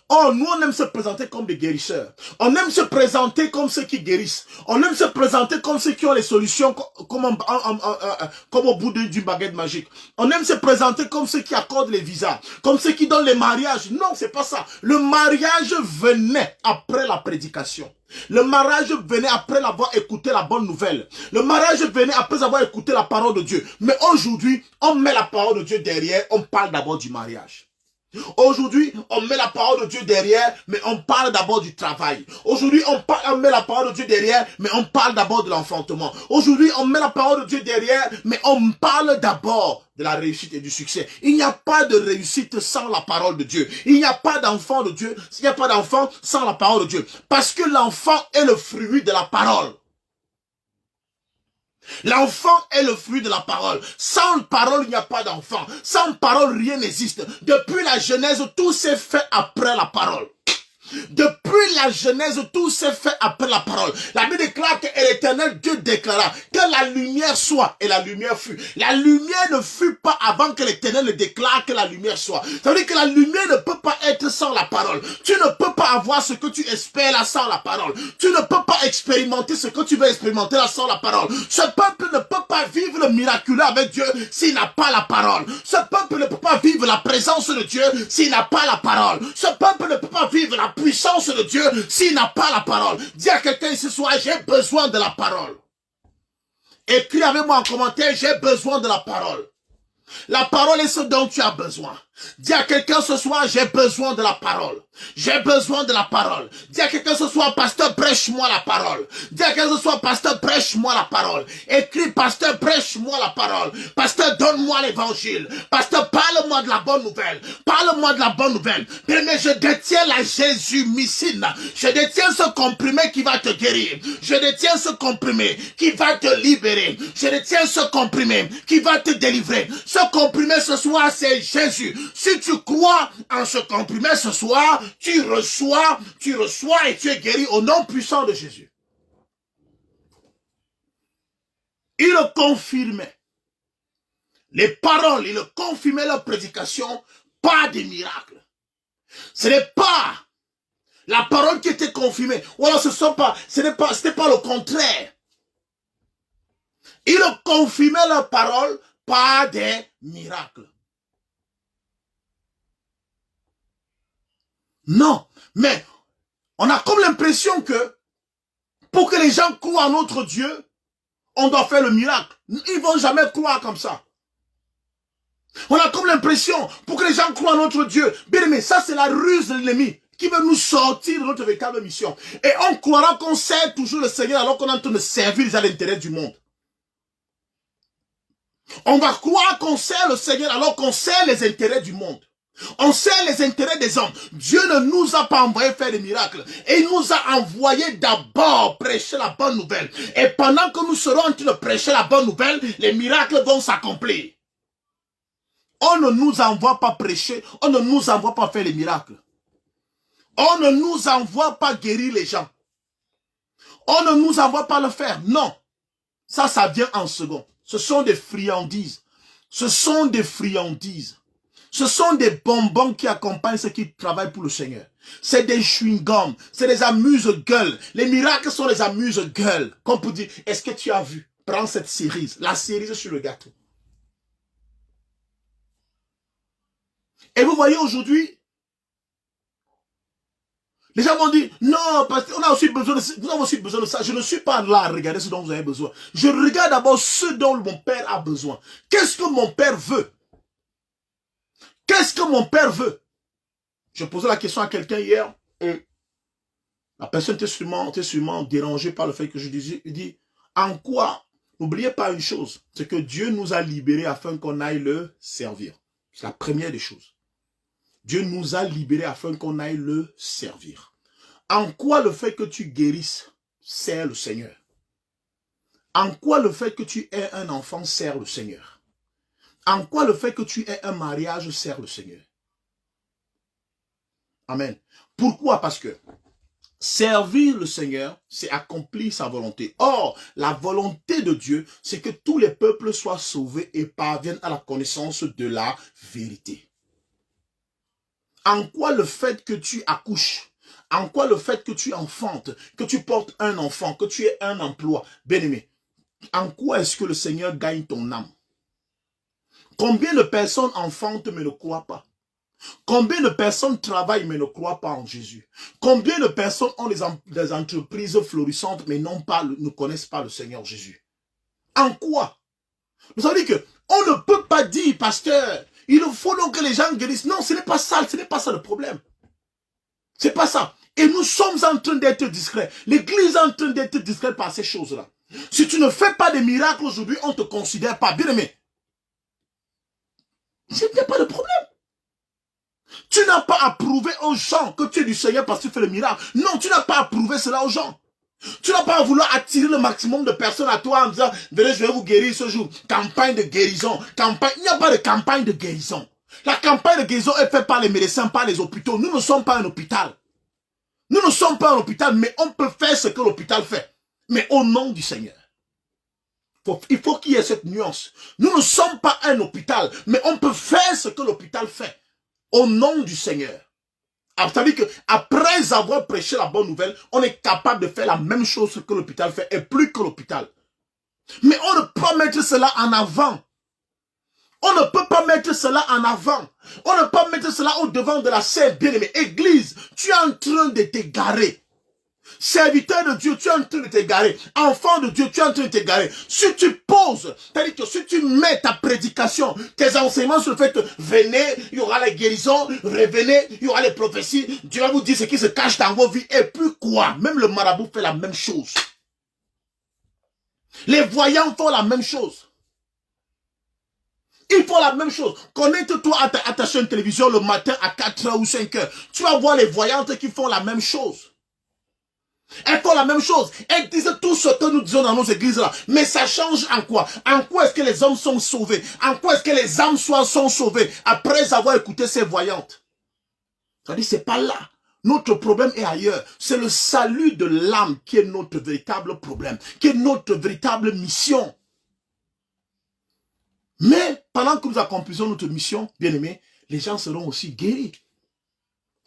Oh, nous on aime se présenter comme des guérisseurs. On aime se présenter comme ceux qui guérissent. On aime se présenter comme ceux qui ont les solutions comme au bout d'une baguette magique. On aime se présenter comme ceux qui accordent les visas, comme ceux qui donnent les mariages. Non, c'est pas ça. Le mariage venait après la prédication. Le mariage venait après avoir écouté la bonne nouvelle. Le mariage venait après avoir écouté la parole de Dieu. Mais aujourd'hui, on met la parole de Dieu derrière, on parle d'abord du mariage. Aujourd'hui, on met la parole de Dieu derrière, mais on parle d'abord du travail. Aujourd'hui, on met la parole de Dieu derrière, mais on parle d'abord de l'enfantement. Aujourd'hui, on met la parole de Dieu derrière, mais on parle d'abord de la réussite et du succès. Il n'y a pas de réussite sans la parole de Dieu. Il n'y a pas d'enfant de Dieu, il n'y a pas d'enfant sans la parole de Dieu. Parce que l'enfant est le fruit de la parole. L'enfant est le fruit de la parole. Sans parole, il n'y a pas d'enfant. Sans parole, rien n'existe. Depuis la Genèse, tout s'est fait après la parole. Depuis la Genèse, tout s'est fait après la parole. La Bible déclare que l'Éternel Dieu déclara que la lumière soit et la lumière fut. La lumière ne fut pas avant que l'Éternel ne déclare que la lumière soit. Ça veut dire que la lumière ne peut pas être sans la parole. Tu ne peux pas avoir ce que tu espères là sans la parole. Tu ne peux pas expérimenter ce que tu veux expérimenter là sans la parole. Ce peuple ne peut pas vivre le miraculeux avec Dieu s'il n'a pas la parole. Ce peuple ne peut pas vivre la présence de Dieu s'il n'a pas la parole. Ce peuple ne peut pas vivre la puissance de Dieu s'il n'a pas la parole. Dis à quelqu'un ce soir, j'ai besoin de la parole. Écris avec moi en commentaire, j'ai besoin de la parole. La parole est ce dont tu as besoin. Dis à quelqu'un ce soir, j'ai besoin de la parole. J'ai besoin de la parole. Dis à quelqu'un ce soir, pasteur, prêche-moi la parole. Dis à quelqu'un ce soir, pasteur, prêche-moi la parole. Écris, pasteur, prêche-moi la parole. Pasteur, donne-moi l'évangile. Pasteur, parle-moi de la bonne nouvelle. Parle-moi de la bonne nouvelle. Mais je détiens la Jésus-mycine. Je détiens ce comprimé qui va te guérir. Je détiens ce comprimé qui va te libérer. Je détiens ce comprimé qui va te délivrer. Ce comprimé ce soir, c'est Jésus. Si tu crois en ce comprimé ce soir, tu reçois et tu es guéri au nom puissant de Jésus. Il confirmait les paroles, il confirmait leur prédication, pas des miracles. Ce n'est pas la parole qui était confirmée. Ou alors c'était pas le contraire. Il confirmait leur parole, pas des miracles. Non, mais on a comme l'impression que pour que les gens croient en notre Dieu, on doit faire le miracle. Ils ne vont jamais croire comme ça. On a comme l'impression, pour que les gens croient en notre Dieu, bien aimé, ça c'est la ruse de l'ennemi qui veut nous sortir de notre véritable mission. Et on croira qu'on sert toujours le Seigneur alors qu'on est en train de servir à l'intérêt du monde. On va croire qu'on sert le Seigneur alors qu'on sert les intérêts du monde. On sert les intérêts des hommes. Dieu ne nous a pas envoyé faire des miracles. Et il nous a envoyé d'abord prêcher la bonne nouvelle. Et pendant que nous serons en train de prêcher la bonne nouvelle, les miracles vont s'accomplir. On ne nous envoie pas prêcher. On ne nous envoie pas faire les miracles. On ne nous envoie pas guérir les gens. On ne nous envoie pas le faire. Non. Ça vient en second. Ce sont des friandises. Ce sont des friandises. Ce sont des bonbons qui accompagnent ceux qui travaillent pour le Seigneur. C'est des chewing-gums, c'est des amuse-gueules. Les miracles sont des amuse-gueules. Comme pour dire, est-ce que tu as vu? Prends cette cerise, la cerise sur le gâteau. Et vous voyez aujourd'hui, les gens vont dire, non, parce qu'on a aussi besoin de, vous avez aussi besoin de ça. Je ne suis pas là à regarder ce dont vous avez besoin. Je regarde d'abord ce dont mon père a besoin. Qu'est-ce que mon père veut? Qu'est-ce que mon père veut? Je posais la question à quelqu'un hier et la personne était sûrement dérangée par le fait que je disais, il dit, en quoi? N'oubliez pas une chose, c'est que Dieu nous a libérés afin qu'on aille le servir. C'est la première des choses. Dieu nous a libérés afin qu'on aille le servir. En quoi le fait que tu guérisses sert le Seigneur? En quoi le fait que tu aies un enfant sert le Seigneur? En quoi le fait que tu aies un mariage sert le Seigneur? Amen. Pourquoi? Parce que servir le Seigneur, c'est accomplir sa volonté. Or, la volonté de Dieu, c'est que tous les peuples soient sauvés et parviennent à la connaissance de la vérité. En quoi le fait que tu accouches, en quoi le fait que tu enfantes, que tu portes un enfant, que tu aies un emploi, bien-aimé, en quoi est-ce que le Seigneur gagne ton âme? Combien de personnes enfantent mais ne croient pas? Combien de personnes travaillent mais ne croient pas en Jésus? Combien de personnes ont des entreprises florissantes mais ne connaissent pas le Seigneur Jésus? En quoi? Vous savez que on ne peut pas dire, pasteur, il faut donc que les gens guérissent. Non, ce n'est pas ça le problème. C'est pas ça. Et nous sommes en train d'être discrets. L'Église est en train d'être discrète par ces choses-là. Si tu ne fais pas de miracles aujourd'hui, on ne te considère pas. Bien aimé, ce n'est pas le problème. Tu n'as pas à prouver aux gens que tu es du Seigneur parce que tu fais le miracle. Non, tu n'as pas à prouver cela aux gens. Tu n'as pas à vouloir attirer le maximum de personnes à toi en disant, venez, je vais vous guérir ce jour. Campagne de guérison. Il n'y a pas de campagne de guérison. La campagne de guérison est faite par les médecins, par les hôpitaux. Nous ne sommes pas un hôpital. Nous ne sommes pas un hôpital, mais on peut faire ce que l'hôpital fait. Mais au nom du Seigneur. Il faut qu'il y ait cette nuance. Nous ne sommes pas un hôpital, mais on peut faire ce que l'hôpital fait. Au nom du Seigneur. C'est-à-dire qu'après avoir prêché la bonne nouvelle, on est capable de faire la même chose que l'hôpital fait et plus que l'hôpital. Mais on ne peut pas mettre cela en avant. On ne peut pas mettre cela en avant. On ne peut pas mettre cela au devant de la scène, bien-aimée. Église, tu es en train de t'égarer. Serviteur de Dieu, tu es en train de t'égarer. Enfant de Dieu, tu es en train de t'égarer. Si tu poses, c'est-à-dire que si tu mets ta prédication, tes enseignements sur le fait que venez, il y aura la guérison, revenez, il y aura les prophéties, Dieu va vous dire ce qui se cache dans vos vies. Et puis quoi? Même le marabout fait la même chose. Les voyants font la même chose. Ils font la même chose. Connecte-toi à ta chaîne télévision le matin à 4h ou 5h. Tu vas voir les voyantes qui font la même chose. Elles font la même chose. Elles disent tout ce que nous disons dans nos églises là. Mais ça change en quoi? En quoi est-ce que les hommes sont sauvés? En quoi est-ce que les âmes sont sauvées après avoir écouté ces voyantes? C'est-à-dire c'est pas là. Notre problème est ailleurs. C'est le salut de l'âme qui est notre véritable problème. Qui est notre véritable mission. Mais pendant que nous accomplissons notre mission, bien aimés, les gens seront aussi guéris.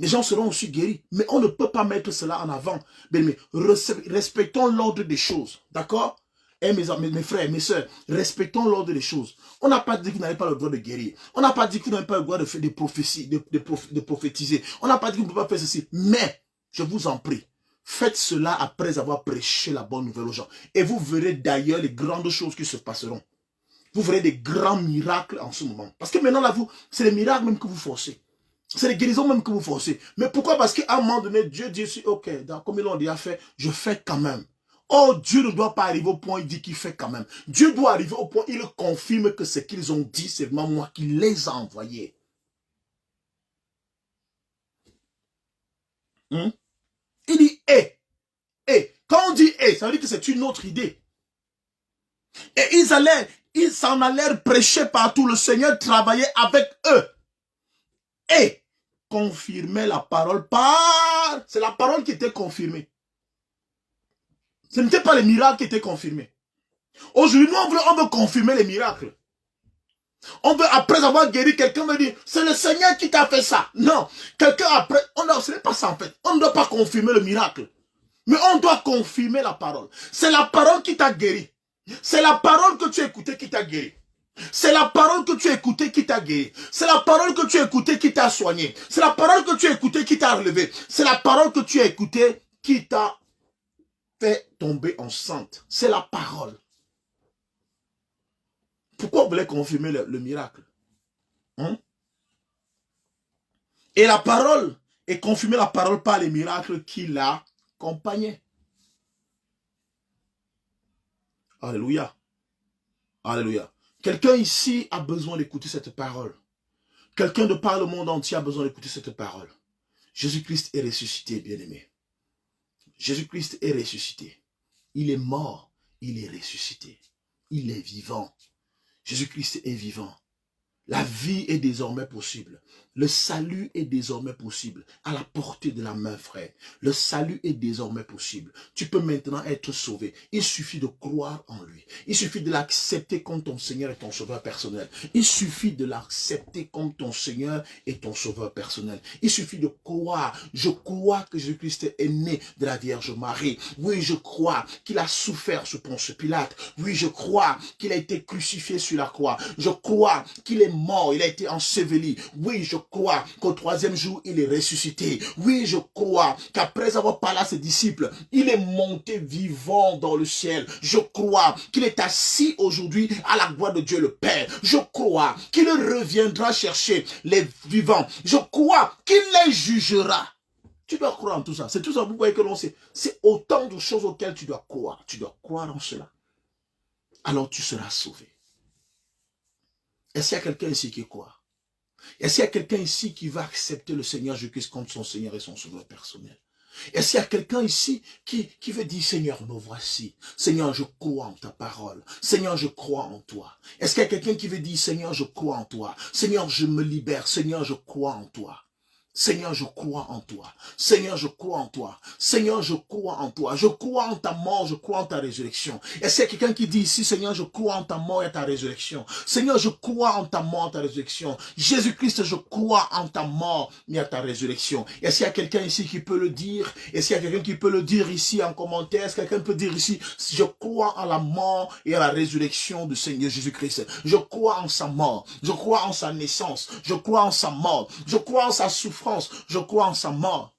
Les gens seront aussi guéris. Mais on ne peut pas mettre cela en avant. Bien aimés, respectons l'ordre des choses. D'accord? Et mes frères, mes soeurs, respectons l'ordre des choses. On n'a pas dit que vous n'avez pas le droit de guérir. On n'a pas dit que vous n'avez pas le droit de faire des prophéties, de prophétiser. On n'a pas dit que vous ne pouvez pas faire ceci. Mais, je vous en prie, faites cela après avoir prêché la bonne nouvelle aux gens. Et vous verrez d'ailleurs les grandes choses qui se passeront. Vous verrez des grands miracles en ce moment. Parce que maintenant, là, c'est les miracles même que vous forcez. C'est les guérisons même que vous forcez. Mais pourquoi? Parce qu'à un moment donné, Dieu dit, ok, comme ils l'ont déjà fait, je fais quand même. Oh, Dieu ne doit pas arriver au point où il dit qu'il fait quand même. Dieu doit arriver au point où il confirme que ce qu'ils ont dit, c'est vraiment moi qui les ai envoyés. Il dit, quand on dit ça veut dire que c'est une autre idée. Et ils s'en allèrent prêcher partout. Le Seigneur travaillait avec eux. Et confirmait la parole par... C'est la parole qui était confirmée. Ce n'était pas les miracles qui étaient confirmés. Aujourd'hui, nous, on veut confirmer les miracles. On veut, après avoir guéri, quelqu'un veut dire, c'est le Seigneur qui t'a fait ça. Non. Quelqu'un après, ce n'est pas ça en fait. On ne doit pas confirmer le miracle. Mais on doit confirmer la parole. C'est la parole qui t'a guéri. C'est la parole que tu as écoutée qui t'a guéri. C'est la parole que tu as écoutée qui t'a guéri. C'est la parole que tu as écoutée qui t'a soigné. C'est la parole que tu as écoutée qui t'a relevé. C'est la parole que tu as écoutée qui t'a fait tomber enceinte. C'est la parole. Pourquoi vous voulez confirmer le miracle? Et la parole, et confirmer la parole par les miracles qui l'accompagnaient. Alléluia. Alléluia. Quelqu'un ici a besoin d'écouter cette parole. Quelqu'un de par le monde entier a besoin d'écouter cette parole. Jésus-Christ est ressuscité, bien-aimé. Jésus-Christ est ressuscité. Il est mort, il est ressuscité. Il est vivant. Jésus-Christ est vivant. La vie est désormais possible. Le salut est désormais possible. À la portée de la main, frère. Le salut est désormais possible. Tu peux maintenant être sauvé. Il suffit de croire en lui. Il suffit de l'accepter comme ton Seigneur et ton sauveur personnel. Il suffit de l'accepter comme ton Seigneur et ton sauveur personnel. Il suffit de croire. Je crois que Jésus-Christ est né de la Vierge Marie. Oui, je crois qu'il a souffert sous Ponce Pilate. Oui, je crois qu'il a été crucifié sur la croix. Je crois qu'il est mort, il a été enseveli. Oui, je crois qu'au troisième jour, il est ressuscité. Oui, je crois qu'après avoir parlé à ses disciples, il est monté vivant dans le ciel. Je crois qu'il est assis aujourd'hui à la gloire de Dieu le Père. Je crois qu'il reviendra chercher les vivants. Je crois qu'il les jugera. Tu dois croire en tout ça. C'est tout ça, vous voyez que l'on sait. C'est autant de choses auxquelles tu dois croire. Tu dois croire en cela. Alors tu seras sauvé. Est-ce qu'il y a quelqu'un ici qui croit? Est-ce qu'il y a quelqu'un ici qui va accepter le Seigneur Jésus-Christ comme son Seigneur et son Sauveur personnel? Est-ce qu'il y a quelqu'un ici qui veut dire, Seigneur, me voici. Seigneur, je crois en ta parole. Seigneur, je crois en toi. Est-ce qu'il y a quelqu'un qui veut dire, Seigneur, je crois en toi. Seigneur, je me libère. Seigneur, je crois en toi. Seigneur, je crois en toi. Seigneur, je crois en toi. Seigneur, je crois en toi. Je crois en ta mort, je crois en ta résurrection. Est-ce qu'il y a quelqu'un qui dit ici, Seigneur, je crois en ta mort et ta résurrection. Seigneur, je crois en ta mort et ta résurrection. Jésus-Christ, je crois en ta mort et à ta résurrection. Est-ce qu'il y a quelqu'un ici qui peut le dire? Est-ce qu'il y a quelqu'un qui peut le dire ici en commentaire? Est-ce que quelqu'un peut dire ici, je crois en la mort et à la résurrection du Seigneur Jésus-Christ. Je crois en sa mort. Je crois en sa naissance. Je crois en sa mort. Je crois en sa souffrance. Je crois en sa mort.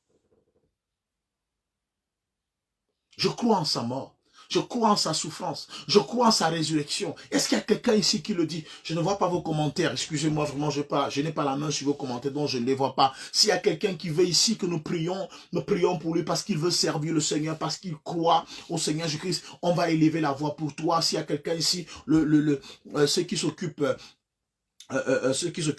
Je crois en sa mort. Je crois en sa souffrance. Je crois en sa résurrection. Est-ce qu'il y a quelqu'un ici qui le dit? Je ne vois pas vos commentaires. Excusez-moi, vraiment, je n'ai pas la main sur vos commentaires, donc je ne les vois pas. S'il y a quelqu'un qui veut ici que nous prions pour lui parce qu'il veut servir le Seigneur, parce qu'il croit au Seigneur Jésus-Christ, on va élever la voix pour toi. S'il y a quelqu'un ici, ceux qui s'occupent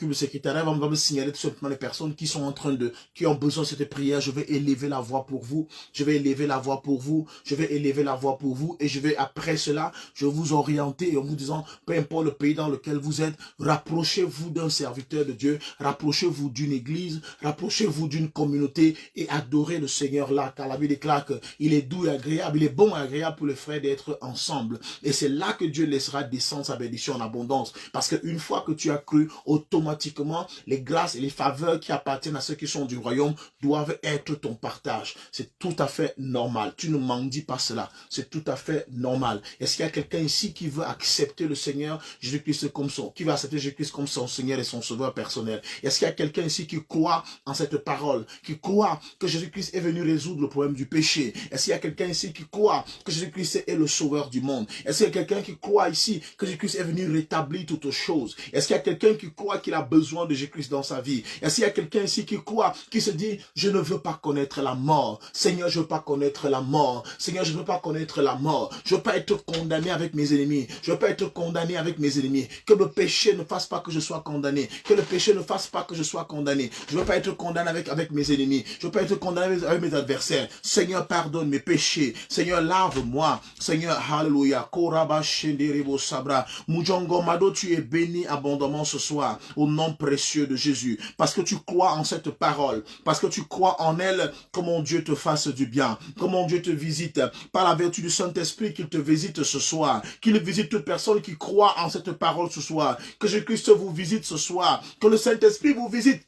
du secrétariat vont me signaler tout simplement les personnes qui sont en train qui ont besoin de cette prière. Je vais élever la voix pour vous. Je vais élever la voix pour vous. Je vais élever la voix pour vous. Et je vais, après cela, je vais vous orienter en vous disant, peu importe le pays dans lequel vous êtes, rapprochez-vous d'un serviteur de Dieu, rapprochez-vous d'une église, rapprochez-vous d'une communauté et adorez le Seigneur là, car la Bible déclare qu'il est doux et agréable, il est bon et agréable pour les frères d'être ensemble. Et c'est là que Dieu laissera descendre sa bénédiction en abondance. Parce qu'une fois que tu as cru, automatiquement, les grâces et les faveurs qui appartiennent à ceux qui sont du royaume doivent être ton partage. C'est tout à fait normal. Tu ne m'en dis pas cela. C'est tout à fait normal. Est-ce qu'il y a quelqu'un ici qui veut accepter le Seigneur Jésus-Christ qui va accepter Jésus-Christ comme son Seigneur et son Sauveur personnel? Est-ce qu'il y a quelqu'un ici qui croit en cette parole, qui croit que Jésus-Christ est venu résoudre le problème du péché? Est-ce qu'il y a quelqu'un ici qui croit que Jésus-Christ est le Sauveur du monde? Est-ce qu'il y a quelqu'un qui croit ici que Jésus-Christ est venu rétablir toutes choses? Est-ce qu'il y a quelqu'un qui croit qu'il a besoin de Jésus-Christ dans sa vie? Est-ce qu'il y a quelqu'un ici qui croit, qui se dit, je ne veux pas connaître la mort. Seigneur, je ne veux pas connaître la mort. Seigneur, je ne veux pas connaître la mort. Je ne veux pas être condamné avec mes ennemis. Je ne veux pas être condamné avec mes ennemis. Que le péché ne fasse pas que je sois condamné. Que le péché ne fasse pas que je sois condamné. Je ne veux pas être condamné avec mes ennemis. Je ne veux pas être condamné avec mes adversaires. Seigneur, pardonne mes péchés. Seigneur, lave-moi. Seigneur, hallelujah. Koraba shenderebo sabra. Mujongo Mado, tu es béni abondamment ce soir, au nom précieux de Jésus, parce que tu crois en cette parole, parce que tu crois en elle, que mon Dieu te fasse du bien, que mon Dieu te visite, par la vertu du Saint-Esprit, qu'il te visite ce soir, qu'il visite toute personne qui croit en cette parole ce soir, que Jésus-Christ vous visite ce soir, que le Saint-Esprit vous visite,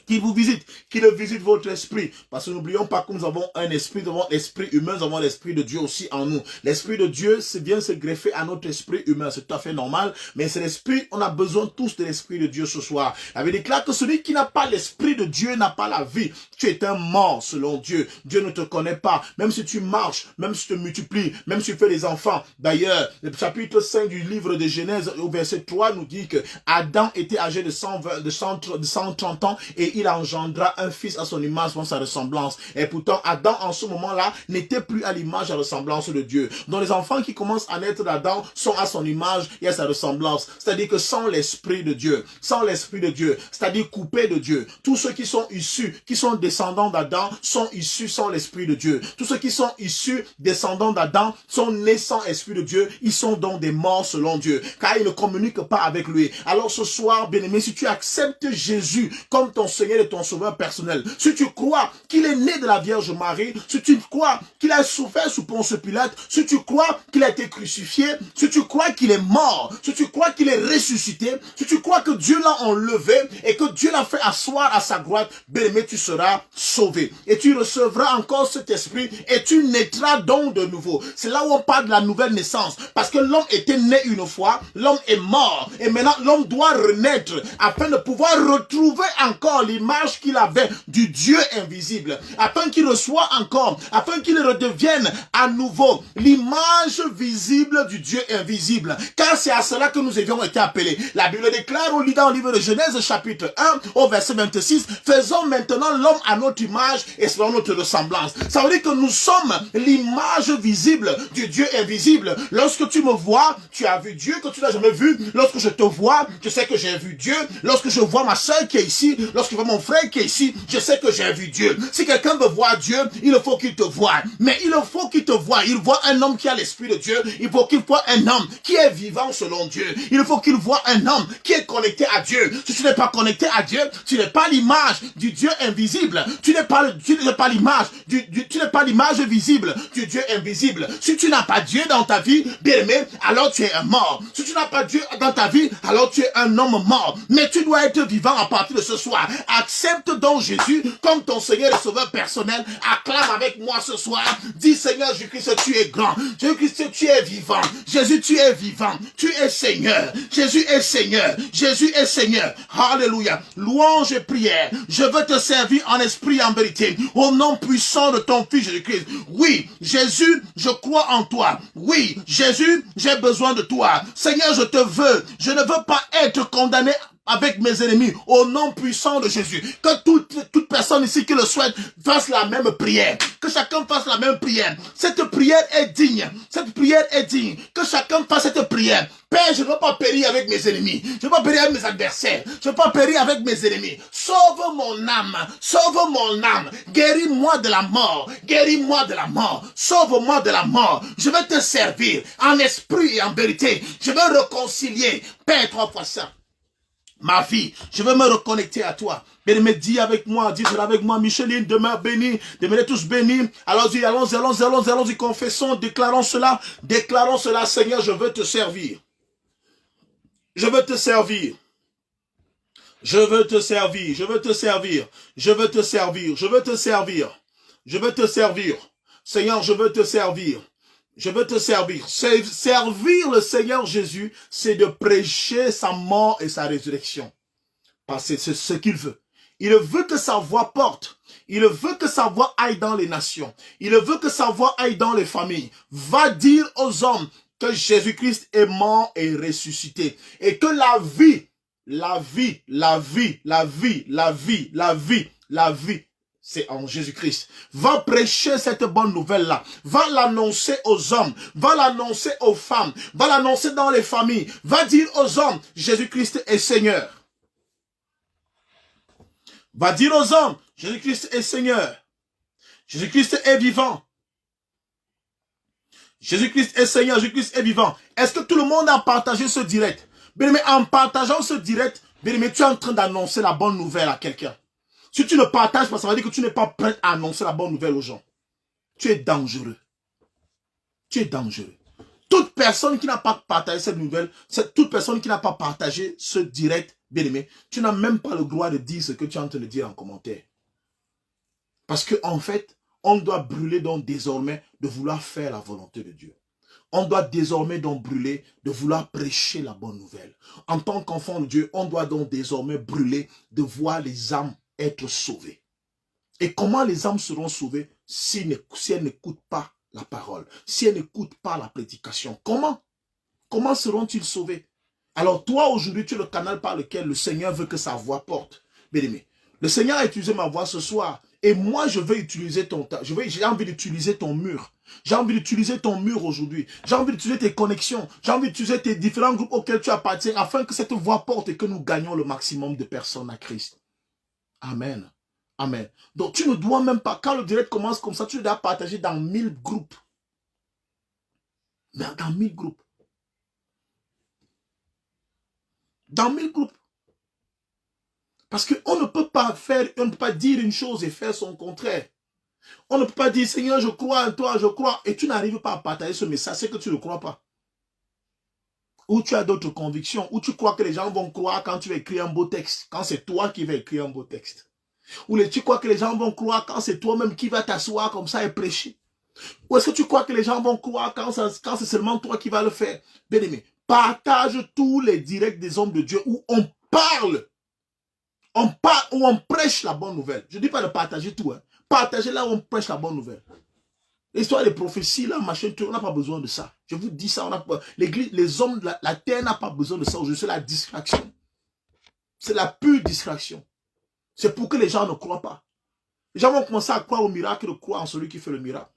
qu'il vous visite, qu'il visite votre esprit. Parce que n'oublions pas que nous avons un esprit, nous avons l'esprit humain, nous avons l'esprit de Dieu aussi en nous. L'esprit de Dieu, c'est bien se greffer à notre esprit humain, c'est tout à fait normal, mais c'est l'esprit, on a besoin tous de l'esprit de Dieu ce soir. La Bible déclare que celui qui n'a pas l'esprit de Dieu n'a pas la vie. Tu es un mort selon Dieu. Dieu ne te connaît pas. Même si tu marches, même si tu te multiplies, même si tu fais des enfants. D'ailleurs, le chapitre 5 du livre de Genèse, au verset 3, nous dit que Adam était âgé de 130 ans et il engendra un fils à son image, pour sa ressemblance. Et pourtant, Adam, en ce moment-là, n'était plus à l'image et à la ressemblance de Dieu. Donc, les enfants qui commencent à naître d'Adam sont à son image et à sa ressemblance. C'est-à-dire que sans l'esprit de Dieu, c'est-à-dire coupés de Dieu, tous ceux qui sont issus, qui sont descendants d'Adam, sont issus sans l'esprit de Dieu. Tous ceux qui sont issus, descendants d'Adam, sont nés sans esprit de Dieu. Ils sont donc des morts selon Dieu, car ils ne communiquent pas avec lui. Alors ce soir, bien-aimé, si tu acceptes Jésus comme ton Seigneur et ton Sauveur personnel, si tu crois qu'il est né de la Vierge Marie, si tu crois qu'il a souffert sous Ponce Pilate, si tu crois qu'il a été crucifié, si tu crois qu'il est mort, si tu crois qu'il est ressuscité, si tu crois que Dieu l'a enlevé et que Dieu l'a fait asseoir à sa droite, bien-aimé, tu seras sauvé. Et tu recevras encore cet esprit et tu naîtras donc de nouveau. C'est là où on parle de la nouvelle naissance. Parce que l'homme était né une fois, l'homme est mort. Et maintenant, l'homme doit renaître afin de pouvoir retrouver encore l'image qu'il avait du Dieu invisible. Afin qu'il reçoive encore, afin qu'il redevienne à nouveau l'image visible du Dieu invisible. Car c'est à cela que nous avions été appelés. La Bible déclare, au livre de Genèse chapitre 1, au verset 26, faisons maintenant l'homme à notre image et selon notre ressemblance. Ça veut dire que nous sommes l'image visible du Dieu invisible. Lorsque tu me vois, tu as vu Dieu que tu n'as jamais vu. Lorsque je te vois, je sais que j'ai vu Dieu. Lorsque je vois ma soeur qui est ici, lorsque je vois mon frère qui est ici, je sais que j'ai vu Dieu. Si quelqu'un veut voir Dieu, il faut qu'il te voie. Mais il faut qu'il te voie. Il voit un homme qui a l'esprit de Dieu. Il faut qu'il voit un homme qui est vivant selon Dieu. Il faut qu'il voit un homme qui est connecté à Dieu. Si tu n'es pas connecté à Dieu, tu n'es pas l'image du Dieu invisible. Tu n'es pas l'image tu n'es pas l'image visible du Dieu invisible. Si tu n'as pas Dieu dans ta vie, bien aimé, alors tu es un mort. Si tu n'as pas Dieu dans ta vie, alors tu es un homme mort. Mais tu dois être vivant à partir de ce soir. accepte donc Jésus comme ton Seigneur et Sauveur personnel. Acclame avec moi ce soir. Dis Seigneur Jésus-Christ, tu es grand. Jésus-Christ, tu es vivant. Jésus, tu es vivant. Tu es Seigneur. Jésus est Seigneur. Jésus est Seigneur. Alléluia. Louange et prière. Je veux te servir en esprit et en vérité. Au nom puissant de ton Fils Jésus-Christ. Oui, Jésus, je crois en toi. Oui, Jésus, j'ai besoin de toi. Seigneur, je te veux. Je ne veux pas être condamné avec mes ennemis, au nom puissant de Jésus. Que toute personne ici qui le souhaite fasse la même prière. Que chacun fasse la même prière. Cette prière est digne. Cette prière est digne. Que chacun fasse cette prière. Père, je ne veux pas périr avec mes ennemis. Je ne veux pas périr avec mes adversaires. Je ne veux pas périr avec mes ennemis. Sauve mon âme. Sauve mon âme. Guéris-moi de la mort. Guéris-moi de la mort. Sauve-moi de la mort. Je vais te servir en esprit et en vérité. Je vais réconcilier. Père, 3 fois ça. Ma vie, je veux me reconnecter à toi. Bien-aimé, dis avec moi, dis cela avec moi, Micheline, demain béni, demeurez tous bénis. Allons-y, allons-y, confessons, déclarons cela, Seigneur, je veux te servir. Je veux te servir. Je veux te servir, je veux te servir, je veux te servir, je veux te servir, je veux te servir. Seigneur, je veux te servir. Je veux te servir. Servir le Seigneur Jésus, c'est de prêcher sa mort et sa résurrection. Parce que c'est ce qu'il veut. Il veut que sa voix porte. Il veut que sa voix aille dans les nations. Il veut que sa voix aille dans les familles. Va dire aux hommes que Jésus-Christ est mort et ressuscité. Et que la vie, c'est en Jésus-Christ. Va prêcher cette bonne nouvelle-là. Va l'annoncer aux hommes. Va l'annoncer aux femmes. Va l'annoncer dans les familles. Va dire aux hommes, Jésus-Christ est Seigneur. Va dire aux hommes, Jésus-Christ est Seigneur. Jésus-Christ est vivant. Jésus-Christ est Seigneur. Jésus-Christ est vivant. Est-ce que tout le monde a partagé ce direct? Mais en partageant ce direct, tu es en train d'annoncer la bonne nouvelle à quelqu'un. Si tu ne partages pas, ça veut dire que tu n'es pas prêt à annoncer la bonne nouvelle aux gens. Tu es dangereux. Tu es dangereux. Toute personne qui n'a pas partagé cette nouvelle, toute personne qui n'a pas partagé ce direct, bien-aimé, tu n'as même pas le droit de dire ce que tu es en train de dire en commentaire. Parce qu'en fait, on doit brûler donc désormais de vouloir faire la volonté de Dieu. On doit désormais donc brûler de vouloir prêcher la bonne nouvelle. En tant qu'enfant de Dieu, on doit donc désormais brûler de voir les âmes être sauvées. Et comment les âmes seront sauvées si elles n'écoutent pas la parole, si elles n'écoutent pas la prédication? Comment seront-ils sauvés? Alors toi, aujourd'hui, tu es le canal par lequel le Seigneur veut que sa voix porte. Bien-aimé, le Seigneur a utilisé ma voix ce soir. Et moi, je vais utiliser j'ai envie d'utiliser ton mur. J'ai envie d'utiliser ton mur aujourd'hui. J'ai envie d'utiliser tes connexions. J'ai envie d'utiliser tes différents groupes auxquels tu appartiens afin que cette voix porte et que nous gagnons le maximum de personnes à Christ. Amen. Amen. Donc, tu ne dois même pas, quand le direct commence comme ça, tu dois partager dans 1000 groupes. Dans 1000 groupes. Dans 1000 groupes. Parce qu'on ne peut pas dire une chose et faire son contraire. On ne peut pas dire, Seigneur, je crois en toi, je crois, et tu n'arrives pas à partager ce message, c'est que tu ne crois pas. Ou tu as d'autres convictions, ou tu crois que les gens vont croire quand tu vas écrire un beau texte, quand c'est toi qui vas écrire un beau texte. Ou tu crois que les gens vont croire quand c'est toi-même qui vas t'asseoir comme ça et prêcher. Ou est-ce que tu crois que les gens vont croire quand c'est seulement toi qui vas le faire? Bien-aimé, partage tous les directs des hommes de Dieu où on parle. Où on prêche la bonne nouvelle. Je ne dis pas de partager tout. Hein. Partagez là où on prêche la bonne nouvelle. L'histoire des prophéties, là, machin, tout, on n'a pas besoin de ça. Je vous dis ça, l'église, les hommes, la terre n'a pas besoin de ça. Aujourd'hui, c'est la distraction. C'est la pure distraction. C'est pour que les gens ne croient pas. Les gens vont commencer à croire au miracle, de croire en celui qui fait le miracle.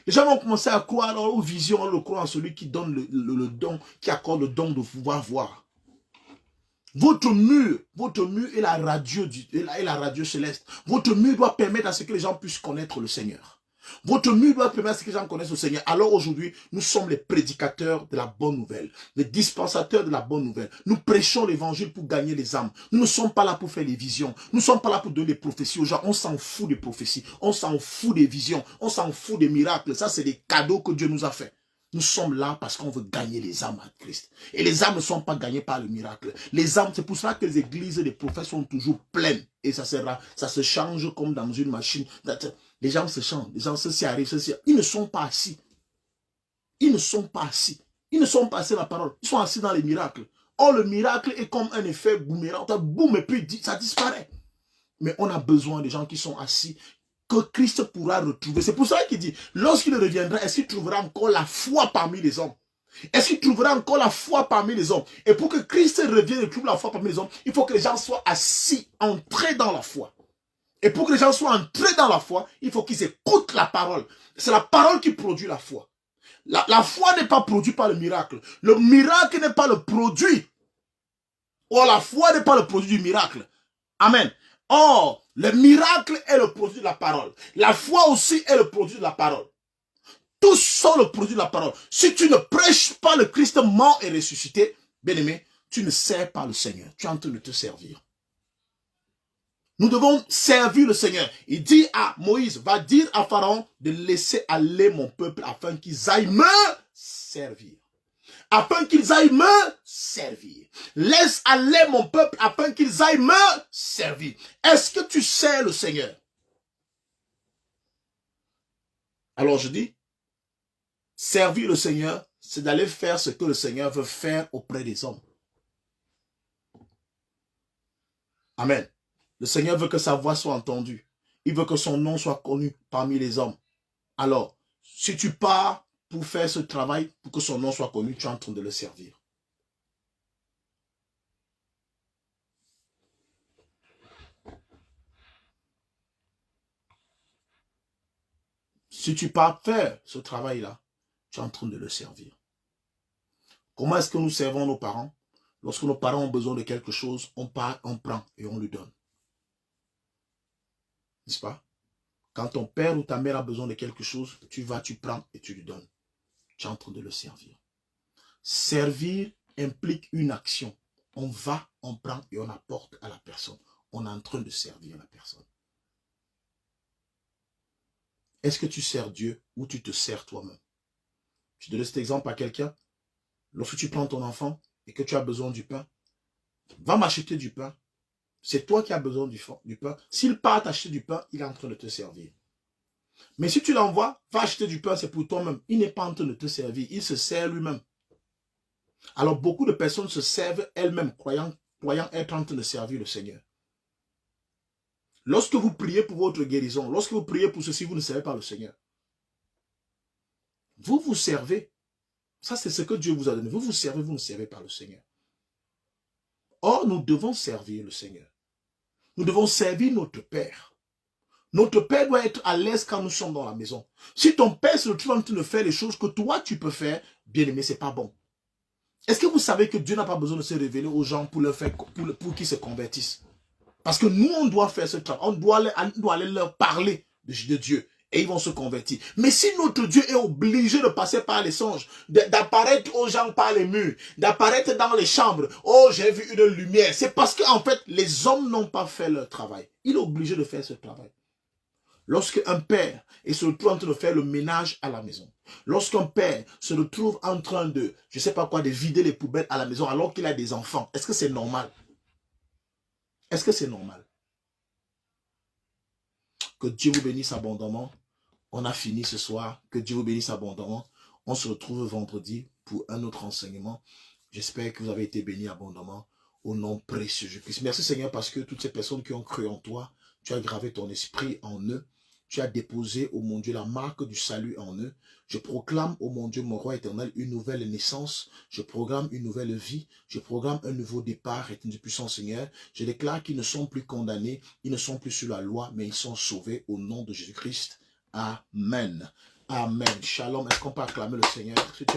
Les gens vont commencer à croire aux visions, de croire en celui qui donne le don, qui accorde le don de pouvoir voir. Votre mur est la radio céleste. Votre mur doit permettre à ce que les gens puissent connaître le Seigneur. Votre mur doit permettre à ce que les gens connaissent le Seigneur. Alors aujourd'hui, nous sommes les prédicateurs de la bonne nouvelle, les dispensateurs de la bonne nouvelle. Nous prêchons l'évangile pour gagner les âmes. Nous ne sommes pas là pour faire les visions. Nous ne sommes pas là pour donner des prophéties aux gens. On s'en fout des prophéties. On s'en fout des visions. On s'en fout des miracles. Ça, c'est des cadeaux que Dieu nous a fait. Nous sommes là parce qu'on veut gagner les âmes à Christ. Et les âmes ne sont pas gagnées par le miracle. Les âmes, c'est pour ça que les églises et les prophètes sont toujours pleines. Et ça se change comme dans une machine. Les gens se changent, les gens, ceci arrive, ceci arrive. Ils ne sont pas assis. Ils ne sont pas assis. Ils ne sont pas assis dans la parole. Ils sont assis dans les miracles. Or, le miracle est comme un effet boomerang. Boum, et puis ça disparaît. Mais on a besoin des gens qui sont assis, que Christ pourra retrouver. C'est pour ça qu'il dit, lorsqu'il reviendra, est-ce qu'il trouvera encore la foi parmi les hommes? Est-ce qu'il trouvera encore la foi parmi les hommes? Et pour que Christ revienne et trouve la foi parmi les hommes, il faut que les gens soient assis, entrés dans la foi. Et pour que les gens soient entrés dans la foi, il faut qu'ils écoutent la parole. C'est la parole qui produit la foi. La foi n'est pas produite par le miracle. Le miracle n'est pas le produit. Or, la foi n'est pas le produit du miracle. Amen. Or, le miracle est le produit de la parole. La foi aussi est le produit de la parole. Tous sont le produit de la parole. Si tu ne prêches pas le Christ mort et ressuscité, bien aimé, tu ne sers pas le Seigneur. Tu es en train de te servir. Nous devons servir le Seigneur. Il dit à Moïse, va dire à Pharaon de laisser aller mon peuple afin qu'ils aillent me servir. Afin qu'ils aillent me servir. Laisse aller mon peuple afin qu'ils aillent me servir. Est-ce que tu sers le Seigneur? Alors je dis, servir le Seigneur, c'est d'aller faire ce que le Seigneur veut faire auprès des hommes. Amen. Le Seigneur veut que sa voix soit entendue. Il veut que son nom soit connu parmi les hommes. Alors, si tu pars pour faire ce travail, pour que son nom soit connu, tu es en train de le servir. Si tu pars faire ce travail-là, tu es en train de le servir. Comment est-ce que nous servons nos parents? Lorsque nos parents ont besoin de quelque chose, on part, on prend et on lui donne. N'est-ce pas? Quand ton père ou ta mère a besoin de quelque chose, tu vas, tu prends et tu lui donnes. Tu es en train de le servir. Servir implique une action. On va, on prend et on apporte à la personne. On est en train de servir la personne. Est-ce que tu sers Dieu ou tu te sers toi-même? Je donne cet exemple à quelqu'un. Lorsque tu prends ton enfant et que tu as besoin du pain, va m'acheter du pain. C'est toi qui as besoin du pain. S'il part t'acheter du pain, il est en train de te servir. Mais si tu l'envoies, va acheter du pain, c'est pour toi-même. Il n'est pas en train de te servir, il se sert lui-même. Alors beaucoup de personnes se servent elles-mêmes, croyant être en train de servir le Seigneur. Lorsque vous priez pour votre guérison, lorsque vous priez pour ceci, vous ne servez pas le Seigneur. Vous vous servez. Ça, c'est ce que Dieu vous a donné. Vous vous servez, vous ne servez pas le Seigneur. Or, nous devons servir le Seigneur. Nous devons servir notre Père. Notre Père doit être à l'aise quand nous sommes dans la maison. Si ton Père se retrouve en train de faire les choses que toi, tu peux faire, bien aimé, c'est pas bon. Est-ce que vous savez que Dieu n'a pas besoin de se révéler aux gens pour qu'ils se convertissent? Parce que nous, on doit faire ce travail. On doit aller leur parler de Dieu. Et ils vont se convertir. Mais si notre Dieu est obligé de passer par les songes, d'apparaître aux gens par les murs, d'apparaître dans les chambres, oh, j'ai vu une lumière, c'est parce qu'en fait, les hommes n'ont pas fait leur travail. Il est obligé de faire ce travail. Lorsque un père se retrouve en train de faire le ménage à la maison, lorsqu'un père se retrouve en train de, je ne sais pas quoi, de vider les poubelles à la maison alors qu'il a des enfants, est-ce que c'est normal? Est-ce que c'est normal? Que Dieu vous bénisse abondamment. On a fini ce soir. Que Dieu vous bénisse abondamment. On se retrouve vendredi pour un autre enseignement. J'espère que vous avez été bénis abondamment au nom précieux de Jésus-Christ. Merci Seigneur parce que toutes ces personnes qui ont cru en toi, tu as gravé ton esprit en eux. Tu as déposé, ô mon Dieu, la marque du salut en eux. Je proclame, ô mon Dieu, mon roi éternel, une nouvelle naissance. Je programme une nouvelle vie. Je programme un nouveau départ, éternel du puissant Seigneur. Je déclare qu'ils ne sont plus condamnés. Ils ne sont plus sur la loi, mais ils sont sauvés au nom de Jésus-Christ. Amen. Amen. Shalom. Est-ce qu'on peut acclamer le Seigneur?